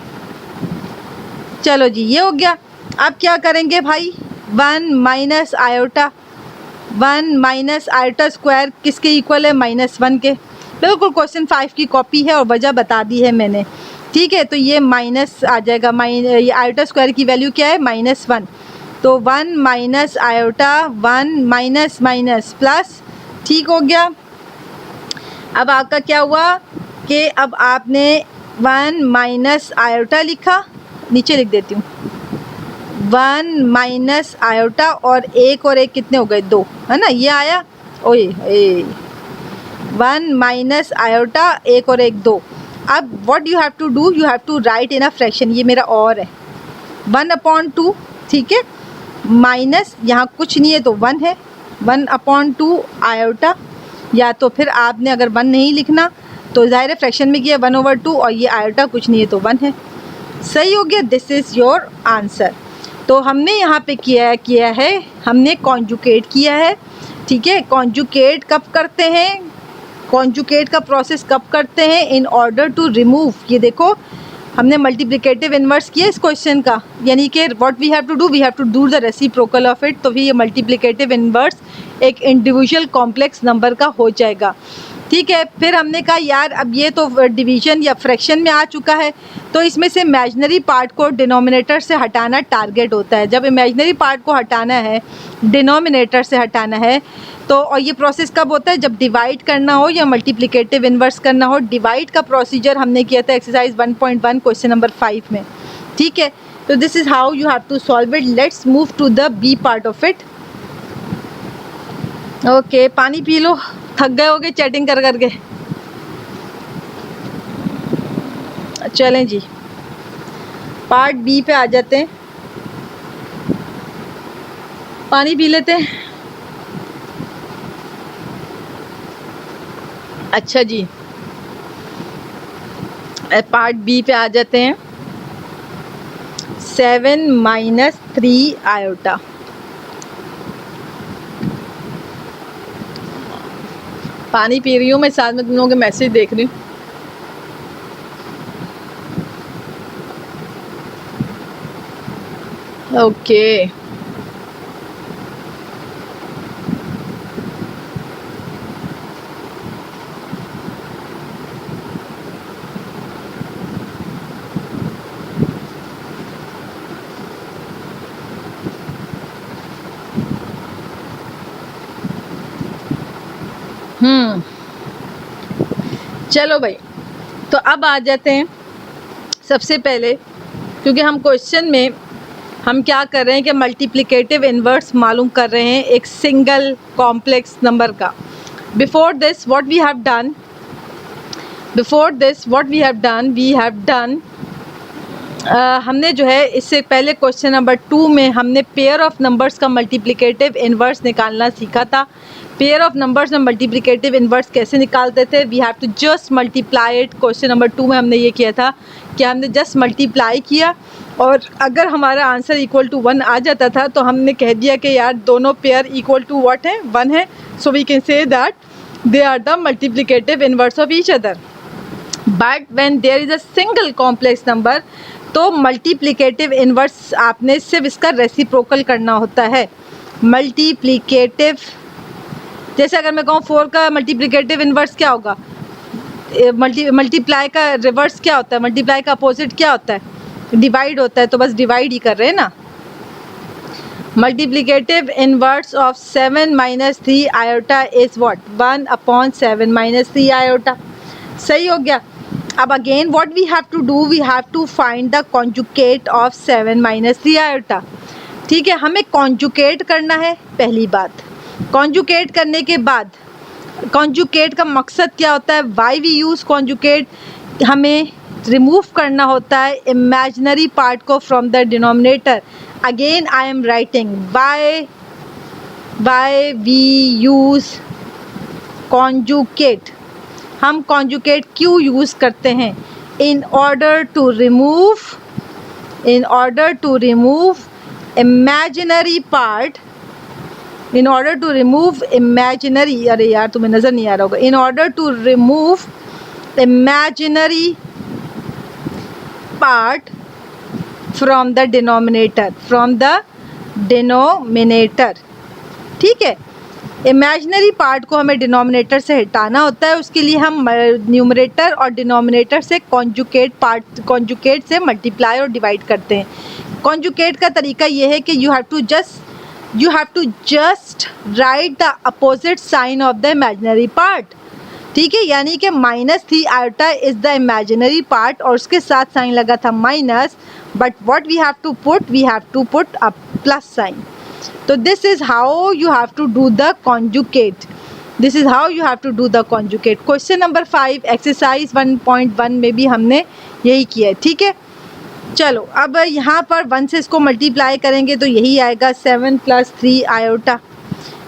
चलो जी, ये हो गया। अब क्या करेंगे भाई, 1 minus iota, 1 minus iota square किसके इक्वल है, -1 के। बिल्कुल क्वेश्चन 5 की कॉपी है और वजह बता दी है मैंने, ठीक है। तो ये माइनस आ जाएगा, ये आयोटा स्क्वायर की वैल्यू क्या है, -1। तो 1 minus iota, 1 minus minus plus, ठीक हो गया। अब आपका क्या हुआ कि अब आपने 1 माइनस आयोटा लिखा, नीचे लिख देती हूँ, 1 माइनस आयोटा और एक कितने हो गए, 2, है ना, ये आया। ओए 1 माइनस आयोटा, एक 2। अब what you have to do, you have to write in a fraction. ये मेरा और है 1/2, ठीक है, माइनस यहाँ कुछ नहीं है तो 1 है, 1/2 आयोटा। या तो फिर आपने अगर 1 नहीं लिखना तो ज़ाहिर फ्रैक्शन में किया 1/2, और ये आयोटा कुछ नहीं है तो 1 है। सही हो गया, दिस इज़ योर आंसर। तो हमने यहाँ पे किया है, हमने कॉन्जुकेट किया है, ठीक है। कॉन्जुकेट कब करते हैं, कॉन्जुकेट का प्रोसेस कब करते हैं, इन ऑर्डर टू रिमूव। ये देखो हमने मल्टीप्लिकेटिव इन्वर्स किया इस क्वेश्चन का, यानी कि what we have to do the reciprocal of it. तो फिर ये मल्टीप्लिकेटिव इन्वर्स एक इंडिविजुअल कॉम्प्लेक्स नंबर का हो जाएगा, ठीक है। फिर हमने कहा यार अब ये तो डिवीजन या फ्रैक्शन में आ चुका है, तो इसमें से इमेजिनरी पार्ट को डिनोमिनेटर से हटाना टारगेट होता है। जब इमेजिनरी पार्ट को हटाना है, डिनोमिनेटर से हटाना है, तो और ये प्रोसेस कब होता है, जब डिवाइड करना हो या मल्टीप्लिकेटिव इन्वर्स करना हो। डिवाइड का प्रोसीजर हमने किया था एक्सरसाइज 1.1 क्वेश्चन नंबर 5 में, ठीक है। तो this is how you have to solve it. Let's move to the B part of it. Okay, पानी पी लो, थक गए होगे चैटिंग कर करके। चलें जी, पार्ट बी पे आ जाते हैं। पानी पी लेते हैं। अच्छा जी, पार्ट बी पे आ जाते हैं। 7 - 3 आयोटा। पानी पी रही हूँ मैं, साथ में तुम लोगों के मैसेज देख रही हूँ। ओके, चलो भाई, तो अब आ जाते हैं सबसे पहले, क्योंकि हम क्वेश्चन में हम क्या कर रहे हैं कि मल्टीप्लिकेटिव इन्वर्स मालूम कर रहे हैं एक सिंगल कॉम्प्लेक्स नंबर का। Before this what we have done, हमने जो है इससे पहले क्वेश्चन नंबर 2 में हमने पेयर ऑफ नंबर्स का मल्टीप्लिकेटिव इन्वर्स निकालना सीखा था। पेयर ऑफ नंबर्स में मल्टीप्लिकेटिव इन्वर्स कैसे निकालते थे, we have to just multiply it. Question number 2 में हमने ये किया था कि हमने जस्ट मल्टीप्लाई किया और अगर हमारा आंसर इक्वल टू 1 आ जाता था तो हमने कह दिया कि यार दोनों पेयर इक्वल टू व्हाट है, 1 है। So we can say that they are the multiplicative inverse of each other. But when there is a single complex number, तो मल्टीप्लिकेटिव इन्वर्स आपने सिर्फ इसका रेसिप्रोकल करना होता है। मल्टीप्लिकेटिव, जैसे अगर मैं कहूँ 4 का मल्टीप्लिकेटिव इन्वर्स क्या होगा, मल्टीप्लाई का रिवर्स क्या होता है, मल्टीप्लाई का अपोजिट क्या होता है, डिवाइड होता है। तो बस डिवाइड ही कर रहे हैं ना। Multiplicative inverse of 7 - 3 iota is what, 1/7 - 3 iota. सही हो गया। अब again what we have to do, we have to find the conjugate of 7 - 3 iota. ठीक है, हमें कॉन्जुगेट करना है पहली बात। कॉन्जुगेट करने के बाद, कॉन्जुगेट का मकसद क्या होता है, वाई वी यूज़ कॉन्जुगेट, हमें रिमूव करना होता है इमेजिनरी पार्ट को from the denominator. Again I am writing why we use conjugate. हम कॉन्जुगेट क्यों यूज़ करते हैं, in order to remove imaginary part, in order to remove imaginary, अरे यार तुम्हें नज़र नहीं आ रहा होगा, in order to remove imaginary part from the denominator. ठीक है, इमेजिनरी पार्ट को हमें डिनोमिनेटर से हटाना होता है। उसके लिए हम न्यूमरेटर और डिनोमिनेटर से कॉन्जुगेट से मल्टीप्लाई और डिवाइड करते हैं। कॉन्जुगेट का तरीका ये है कि you have to just write the opposite sign of the imaginary part. ठीक है, यानी कि -3 iota is the imaginary part और उसके साथ साइन लगा था minus, but what we have to put a plus sign. तो this is how you have to do the conjugate. Question number 5 exercise 1.1 में भी हमने यही किया है। ठीक है, चलो अब यहाँ पर 1 से इसको मल्टीप्लाई करेंगे तो यही आएगा 7 + 3 आयोटा।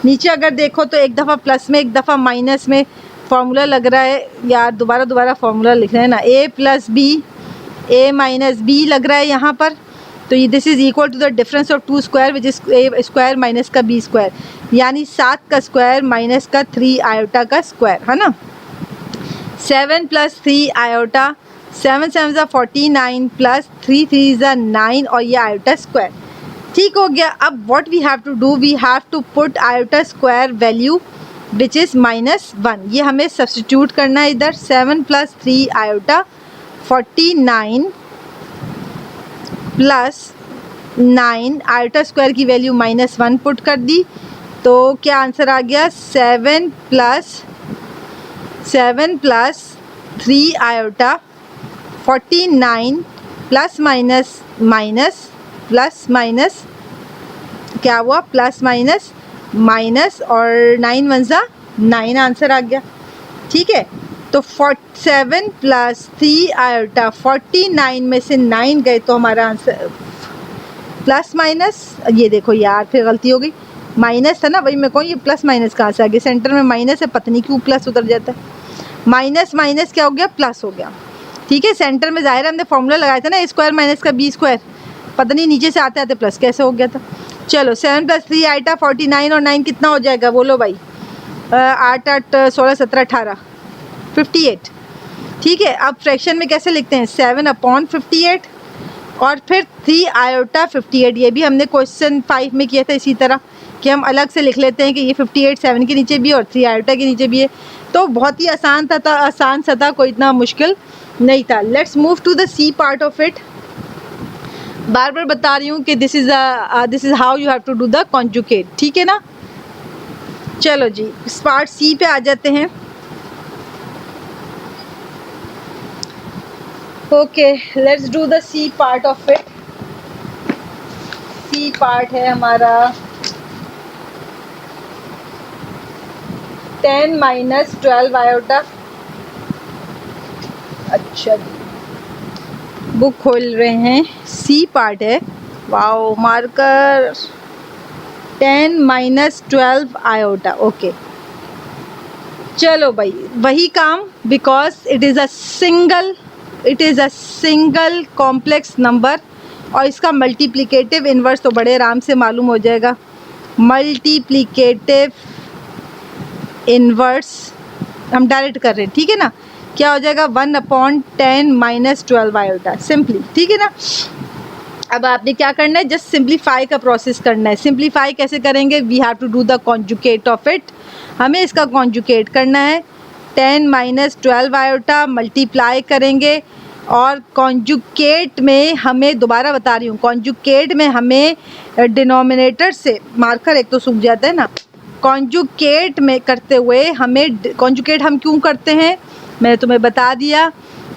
नीचे अगर देखो तो एक दफ़ा प्लस में एक दफ़ा माइनस में फार्मूला लग रहा है यार, दोबारा फार्मूला लिख रहे हैं ना, a - b लग रहा है यहाँ पर। तो ये this is equal to the difference of 2 square which is a square minus का b स्क्वायर, यानी 7 का स्क्वायर माइनस का 3 आयोटा का स्क्वायर, है ना। 7 + 3 आयोटा, 7 7 = 49 प्लस 3 3 = 9 और ये आयोटा स्क्वायर। ठीक हो गया। अब what we have to do, we have to put iota square value which is -1, ये हमें सब्सटीट्यूट करना है इधर। 7 + 3 आयोटा 49 प्लस 9, आयोटा स्क्वायर की वैल्यू -1 पुट कर दी, तो क्या आंसर आ गया, 7 + 3 आयोटा 49 प्लस माइनस क्या हुआ, प्लस माइनस और 9 × 1 = 9 आंसर आ गया। ठीक है, तो 7 प्लस 3 आयोटा 49 में से 9 गए तो हमारा आंसर प्लस माइनस, ये देखो यार फिर गलती हो गई, माइनस था ना, वही मैं कहूँ ये प्लस माइनस कहाँ से आ गया, सेंटर में माइनस है, पता नहीं क्यों प्लस उतर जाता है। माइनस माइनस क्या हो गया, प्लस हो गया। ठीक है, सेंटर में ज़ाहिर हमने फॉर्मूला लगाया था ना, ए स्क्वायर माइनस का बी स्क्वायर, पता नहीं नीचे से आते आते प्लस कैसे हो गया था। चलो 7 प्लस 3 आइटा 49 और 9 कितना हो जाएगा बोलो भाई, 8 8 16 17 18 58। ठीक है, अब फ्रैक्शन में कैसे लिखते हैं, 7/58 और फिर 3 आयोटा 58। ये भी हमने क्वेश्चन 5 में किया था इसी तरह कि हम अलग से लिख लेते हैं कि ये 58 7 के नीचे भी है और 3 आयोटा के नीचे भी है। तो बहुत ही आसान था, कोई इतना मुश्किल नहीं था। Let's move to the C part of it. बार बार बता रही हूँ कि this is how you have to do the conjugate. ठीक है ना, चलो जी पार्ट सी पे आ जाते हैं। Okay, let's do the C part of it. C part है हमारा 10 माइनस 12 आयोटा। अच्छा जी, बुक खोल रहे हैं, सी पार्ट है, wow marker, 10 minus 12 iota. Okay चलो भाई वही काम, because it is a single complex number और इसका मल्टीप्लिकेटिव इन्वर्स तो बड़े आराम से मालूम हो जाएगा। मल्टीप्लिकेटिव इन्वर्स हम डायरेक्ट कर रहे हैं, ठीक है ना, क्या हो जाएगा 1/10 माइनस 12 आयोटा, सिंपली। ठीक है ना, अब आपने क्या करना है, जस्ट सिंप्लीफाई का प्रोसेस करना है। सिंप्लीफाई कैसे करेंगे, we have to do the conjugate of it. हमें इसका कॉन्जुगेट करना है, 10 माइनस 12 आयोटा मल्टीप्लाई करेंगे और कॉन्जुगेट में हमें, दोबारा बता रही हूँ, कॉन्जुगेट में हमें डिनोमिनेटर से, मार्कर एक तो सूख जाता है ना, कॉन्जुगेट में करते हुए हमें, कॉन्जुगेट हम क्यों करते हैं मैंने तुम्हें बता दिया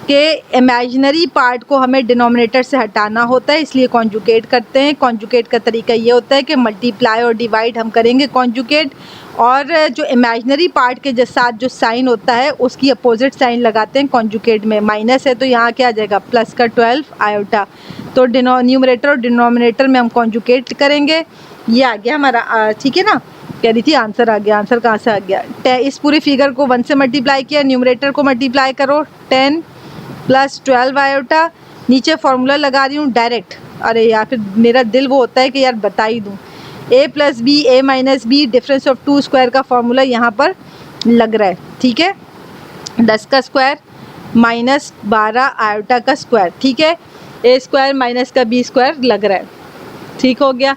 कि इमेजिनरी पार्ट को हमें डिनोमिनेटर से हटाना होता है, इसलिए कॉन्जुगेट करते हैं। कॉन्जुगेट का तरीका ये होता है कि मल्टीप्लाई और डिवाइड हम करेंगे कॉन्जुगेट, और जो इमेजिनरी पार्ट के साथ जो साइन होता है उसकी अपोजिट साइन लगाते हैं कॉन्जुगेट में। माइनस है तो यहाँ क्या आ जाएगा, प्लस का 12 आयोटा। तो न्यूमरेटर और डिनोमिनेटर में हम कॉन्जुगेट करेंगे, ये आ गया हमारा। ठीक है ना, कह रही थी आंसर आ गया, आंसर कहाँ से आ गया, इस पूरे फिगर को 1 से मल्टीप्लाई किया, न्यूमरेटर को मल्टीप्लाई करो 10 प्लस 12 आयोटा, नीचे फॉर्मूला लगा रही हूँ डायरेक्ट। अरे यार फिर मेरा दिल वो होता है कि यार बता ही दूँ, a plus B A minus B difference of 2 square का फॉर्मूला यहाँ पर लग रहा है। ठीक है, 10 का स्क्वायर माइनस 12 आयोटा का स्क्वायर। ठीक है, a स्क्वायर माइनस का b स्क्वायर लग रहा है, ठीक हो गया।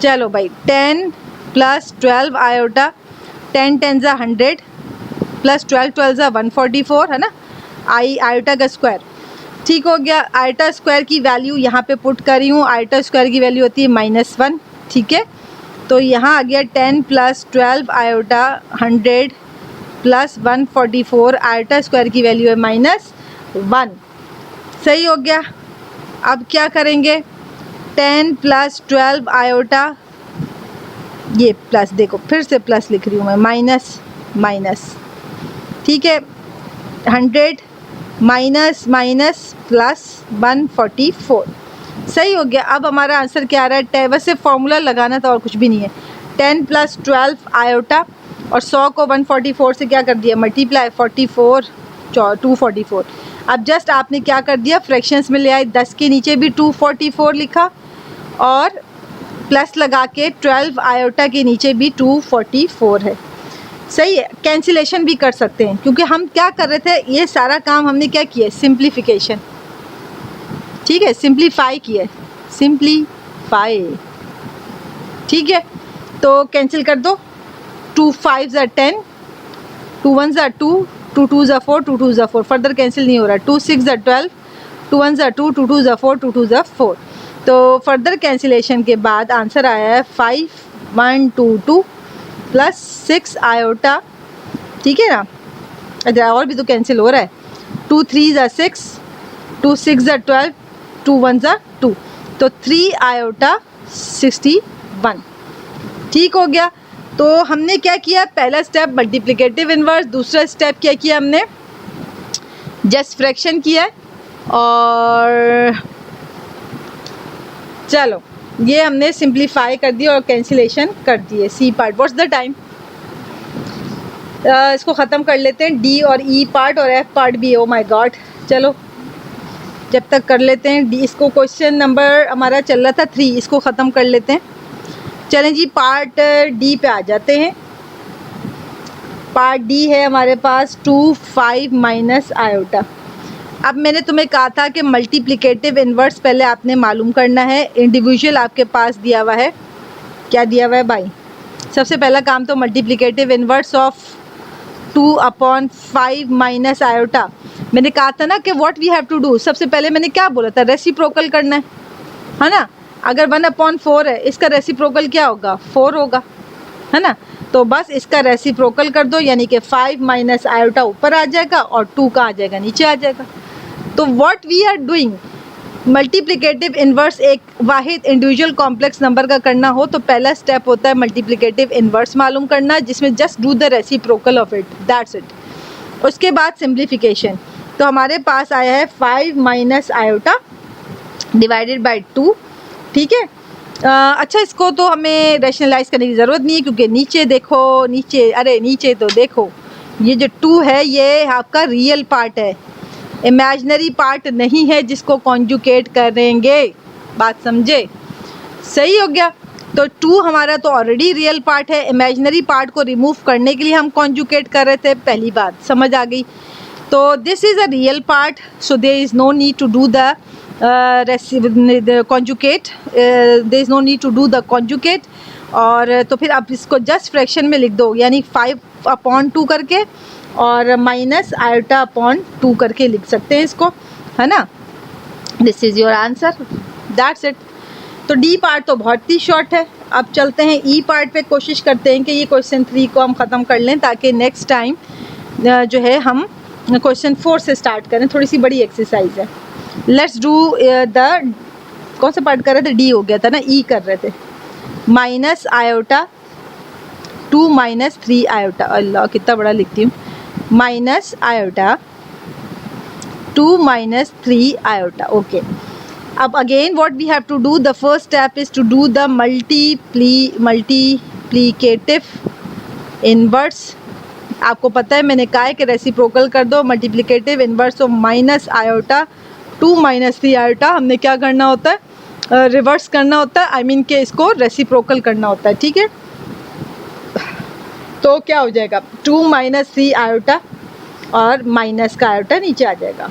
चलो भाई 10 प्लस 12 आयोटा, 10 10 ज़ा 100 प्लस 12 12 ज़ा 144 है ना, आयोटा का स्क्वायर। ठीक हो गया, आयोटा स्क्वायर की वैल्यू यहाँ पे पुट कर रही हूँ, आयोटा स्क्वायर की वैल्यू होती है -1। ठीक है, तो यहाँ आ गया 10 plus 12 iota 100 plus 144, iota square की वैल्यू है -1। सही हो गया। अब क्या करेंगे, 10 प्लस 12 आयोटा, ये प्लस, देखो फिर से प्लस लिख रही हूँ मैं, माइनस माइनस। ठीक है, 100 माइनस माइनस प्लस 144, सही हो गया। अब हमारा आंसर क्या आ रहा है, वैसे फॉर्मूला लगाना था और कुछ भी नहीं है, 10 प्लस 12 आयोटा और 100 को 144 से क्या कर दिया मल्टीप्लाई, 44 244। अब जस्ट आपने क्या कर दिया, फ्रैक्शंस में ले आए, 10 के नीचे भी 244 लिखा और प्लस लगा के 12 आयोटा के नीचे भी 244 है। सही है, कैंसिलेशन भी कर सकते हैं, क्योंकि हम क्या कर रहे थे, ये सारा काम हमने क्या किया, सिंप्लीफिकेशन। ठीक है, सिंप्लीफाई किया, सिंप्लीफाई। ठीक है, तो कैंसिल कर दो, 2 5 ज़ा 10, 2 1 ज़ा 2, 2 2 ज़ा 4, 2 2 ज़ा 4, फर्दर कैंसिल नहीं हो रहा, 2 6 ज़ा 12, 2 1 ज़ा 2, 2 2 ज़ा 4, 2 2 ज़ा 4। तो फर्दर कैंसिलेशन के बाद आंसर आया है 5122 प्लस 6 आयोटा। ठीक है ना, अच्छा और भी तो कैंसिल हो रहा है, 2 3 ज़ा 6, 2 6 ज़ा 12, 2 1 ज़ा 2, तो 3 आयोटा 61। ठीक हो गया। तो हमने क्या किया, पहला स्टेप मल्टीप्लिकेटिव इन्वर्स, दूसरा स्टेप क्या किया हमने, जस्ट फ्रैक्शन किया। और चलो ये हमने सिंप्लीफाई कर दिया और कैंसिलेशन कर दिए। C part, what's the time, इसको ख़त्म कर लेते हैं, डी और ई पार्ट और एफ पार्ट भी। ओ माय गॉड, चलो जब तक कर लेते हैं डी, इसको क्वेश्चन नंबर हमारा चल रहा था 3, इसको ख़त्म कर लेते हैं। चलें जी, पार्ट डी पे आ जाते हैं। पार्ट डी है हमारे पास 2 5 माइनस आयोटा। अब मैंने तुम्हें कहा था कि मल्टीप्लिकेटिव इन्वर्स पहले आपने मालूम करना है, इंडिविजुअल आपके पास दिया हुआ है। क्या दिया हुआ है भाई, सबसे पहला काम तो multiplicative inverse of 2/5 minus iota. मैंने कहा था ना कि what we have to do, सबसे पहले मैंने क्या बोला था, रेसिप्रोकल करना है ना। अगर 1/4 है, इसका रेसिप्रोकल क्या होगा, 4 होगा, है ना। तो बस इसका रेसिप्रोकल कर दो, यानी कि 5 माइनस आयोटा ऊपर आ जाएगा और 2 का आ जाएगा, नीचे आ जाएगा। तो what we are doing, multiplicative inverse एक वाहिद इंडिविजुअल कॉम्प्लेक्स नंबर का करना हो तो पहला स्टेप होता है मल्टीप्लिकेटिव इन्वर्स मालूम करना, जिसमें just do the reciprocal of it, that's it. उसके बाद सिंप्लीफिकेशन। तो हमारे पास आया है 5 माइनस आयोटा डिवाइडेड बाई 2, ठीक है। अच्छा, इसको तो हमें रैशनलाइज करने की ज़रूरत नहीं है, क्योंकि नीचे देखो, नीचे, अरे नीचे तो देखो, ये जो 2 है ये आपका रियल पार्ट है, इमेजिनरी पार्ट नहीं है जिसको कॉन्जुकेट करेंगे। बात समझे, सही हो गया। तो 2 हमारा तो ऑलरेडी रियल पार्ट है, इमेजिनरी पार्ट को रिमूव करने के लिए हम कॉन्जुकेट कर रहे थे, पहली बात समझ आ गई। तो this is a real part, so there is no need to do the conjugate, there is no need to do the conjugate. और तो फिर आप इसको जस्ट फ्रैक्शन में लिख दो, यानी 5/2 करके और माइनस आयोटा अपॉन 2 करके लिख सकते हैं इसको, है ना। This is your answer, that's it. तो डी पार्ट तो बहुत ही शॉर्ट है। अब चलते हैं ई पार्ट पे, कोशिश करते हैं कि ये क्वेश्चन 3 को हम ख़त्म कर लें, ताकि नेक्स्ट टाइम जो है हम क्वेश्चन 4 से स्टार्ट करें। थोड़ी सी बड़ी एक्सरसाइज है। लेट्स डू द, कौन सा पार्ट कर रहे थे, डी हो गया था ना, ई कर रहे थे। माइनस आयोटा 2 माइनस 3 आयोटा, अल्लाह कितना बड़ा लिखती हूँ, minus iota 2 minus 3 iota, okay. अब again what we have to do, the first step is to do the multiplicative inverse. आपको पता है मैंने कहा है कि रेसिप्रोकल कर दो, multiplicative inverse of minus iota 2 minus 3 iota. हमने क्या करना होता है, रिवर्स करना होता है, आई मीन कि इसको रेसिप्रोकल करना होता है, ठीक है। तो क्या हो जाएगा, 2 माइनस 3 आयोटा और माइनस का आयोटा नीचे आ जाएगा।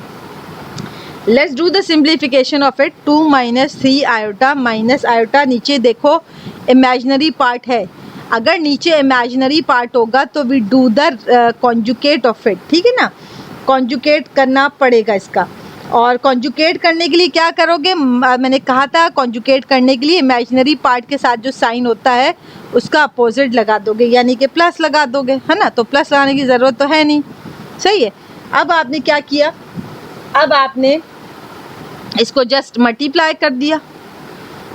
Let's do the simplification of it, 2 minus 3 iota minus iota, नीचे देखो इमेजिनरी पार्ट है, अगर नीचे इमेजिनरी पार्ट होगा तो we do the conjugate of it, ठीक है ना, कॉन्जुकेट करना पड़ेगा इसका। और कॉन्जुकेट करने के लिए क्या करोगे, मैंने कहा था कॉन्जुकेट करने के लिए इमेजिनरी पार्ट के साथ जो साइन होता है उसका अपोजिट लगा दोगे, यानी कि प्लस लगा दोगे, है ना। तो प्लस लगाने की ज़रूरत तो है नहीं, सही है। अब आपने क्या किया, अब आपने इसको जस्ट मल्टीप्लाई कर दिया,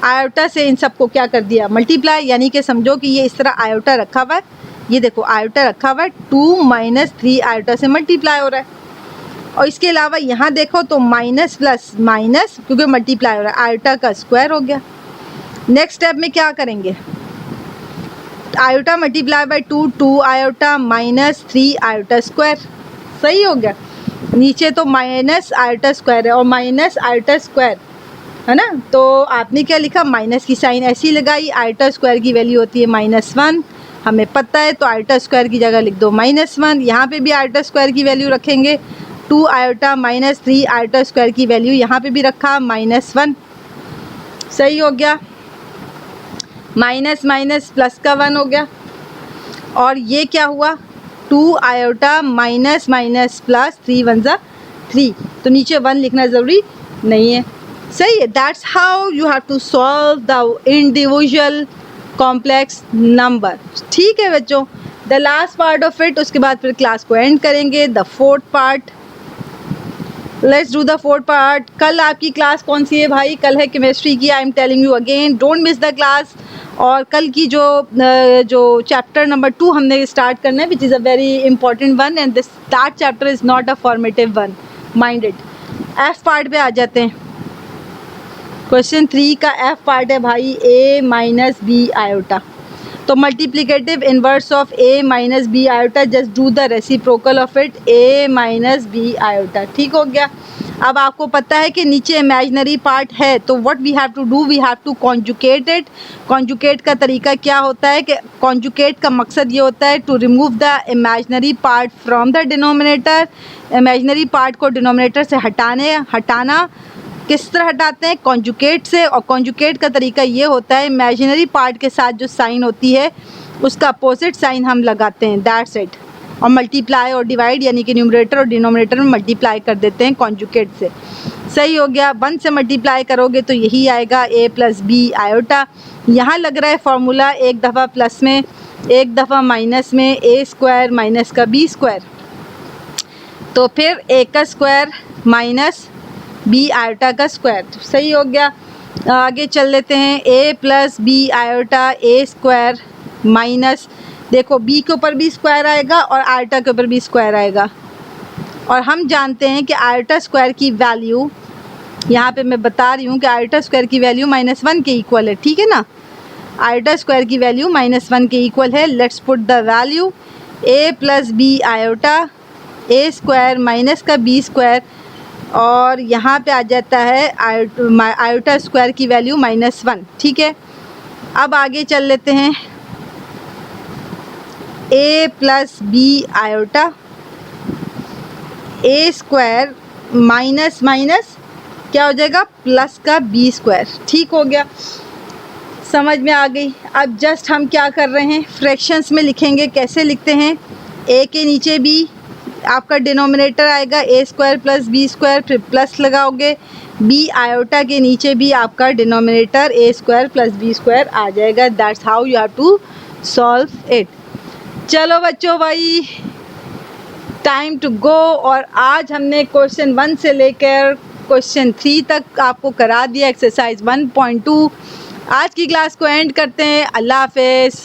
आयोटा से इन सबको क्या कर दिया, मल्टीप्लाई, यानी कि समझो कि ये इस तरह आयोटा रखा हुआ है, ये देखो आयोटा रखा हुआ है, 2 माइनस 3 आयोटा से मल्टीप्लाई हो रहा है। और इसके अलावा यहाँ देखो तो माइनस प्लस माइनस, क्योंकि मल्टीप्लाई हो रहा है, आयोटा का स्क्वायर हो गया। नेक्स्ट स्टेप में क्या करेंगे, iota multiply by 2 iota minus 3 iota square, सही हो गया। नीचे तो माइनस आयोटा स्क्वायर है और माइनस आयोटा स्क्वायर, है ना। तो आपने क्या लिखा, माइनस की साइन ऐसी लगाई, आयोटा स्क्वायर की वैल्यू होती है -1, हमें पता है, तो आयोटा स्क्वायर की जगह लिख दो -1। यहाँ पे भी आयोटा स्क्वायर की वैल्यू रखेंगे, 2 आयोटा माइनस 3 आयोटा स्क्वायर की वैल्यू यहाँ पे भी रखा -1, सही हो गया। माइनस माइनस प्लस का 1 हो गया। और ये क्या हुआ, 2 आयोटा माइनस माइनस प्लस 3 1 ज़ा 3, तो नीचे 1 लिखना ज़रूरी नहीं है, सही है। That's how you have to solve the individual complex number, ठीक है बच्चों। The last part of it, उसके बाद फिर क्लास को एंड करेंगे। The fourth part, let's do the fourth part. कल आपकी क्लास कौन सी है भाई, कल है केमिस्ट्री की, I am telling you again, don't miss the class. और कल की जो चैप्टर नंबर 2 हमने स्टार्ट करना है, which is a very important one, and this that chapter is not a formative one, mind it. F part पे आ जाते हैं। क्वेश्चन 3 का एफ पार्ट है भाई a माइनस बी आयोटा। तो multiplicative inverse of a minus B iota, just do the reciprocal of it, a minus B iota. ठीक हो गया। अब आपको पता है कि नीचे इमेजिनरी पार्ट है, तो what we have to do, we have to conjugate it. Conjugate का तरीका क्या होता है कि कॉन्जुकेट का मकसद ये होता है to remove the imaginary part from the denominator. Imaginary part को डिनोमिनेटर से हटाना किस तरह हटाते हैं, कॉन्जुकेट से। और कॉन्जुकेट का तरीका ये होता है इमेजिनरी पार्ट के साथ जो साइन होती है उसका अपोजिट साइन हम लगाते हैं, दैट्स इट। और मल्टीप्लाई और डिवाइड यानी कि न्यूमरेटर और डिनोमिनेटर में मल्टीप्लाई कर देते हैं कॉन्जुकेट से। सही हो गया। 1 से मल्टीप्लाई करोगे तो यही आएगा a प्लस बी आयोटा। यहाँ लग रहा है फार्मूला एक दफ़ा प्लस में एक दफ़ा माइनस में, a स्क्वायर माइनस का b स्क्वायर, तो फिर a का स्क्वायर माइनस बी आयोटा का स्क्वायर। तो सही हो गया। आगे चल लेते हैं। a plus B iota a square minus, देखो b के ऊपर भी स्क्वायर आएगा और आयोटा के ऊपर भी स्क्वायर आएगा। और हम जानते हैं कि आयोटा स्क्वायर की वैल्यू, यहाँ पे मैं बता रही हूँ कि आयोटा स्क्वायर की वैल्यू -1 के इक्वल है। ठीक है ना, आयोटा स्क्वायर की वैल्यू -1 के इक्वल है। Let's put the value a plus B iota a square minus का b स्क्वायर, और यहाँ पे आ जाता है आयोटा स्क्वायर की वैल्यू -1। ठीक है। अब आगे चल लेते हैं। a plus B iota a square minus minus क्या हो जाएगा, प्लस का b स्क्वायर। ठीक हो गया, समझ में आ गई। अब जस्ट हम क्या कर रहे हैं, फ्रैक्शंस में लिखेंगे। कैसे लिखते हैं, a के नीचे b आपका डिनोमिनेटर आएगा a square plus B square, फिर प्लस लगाओगे, b आयोटा के नीचे भी आपका denominator a square plus B square आ जाएगा। That's how you have to solve it. चलो बच्चों भाई, टाइम टू गो। और आज हमने क्वेश्चन 1 से लेकर क्वेश्चन 3 तक आपको करा दिया, एक्सरसाइज 1.2। आज की क्लास को एंड करते हैं। अल्लाह हाफिज़।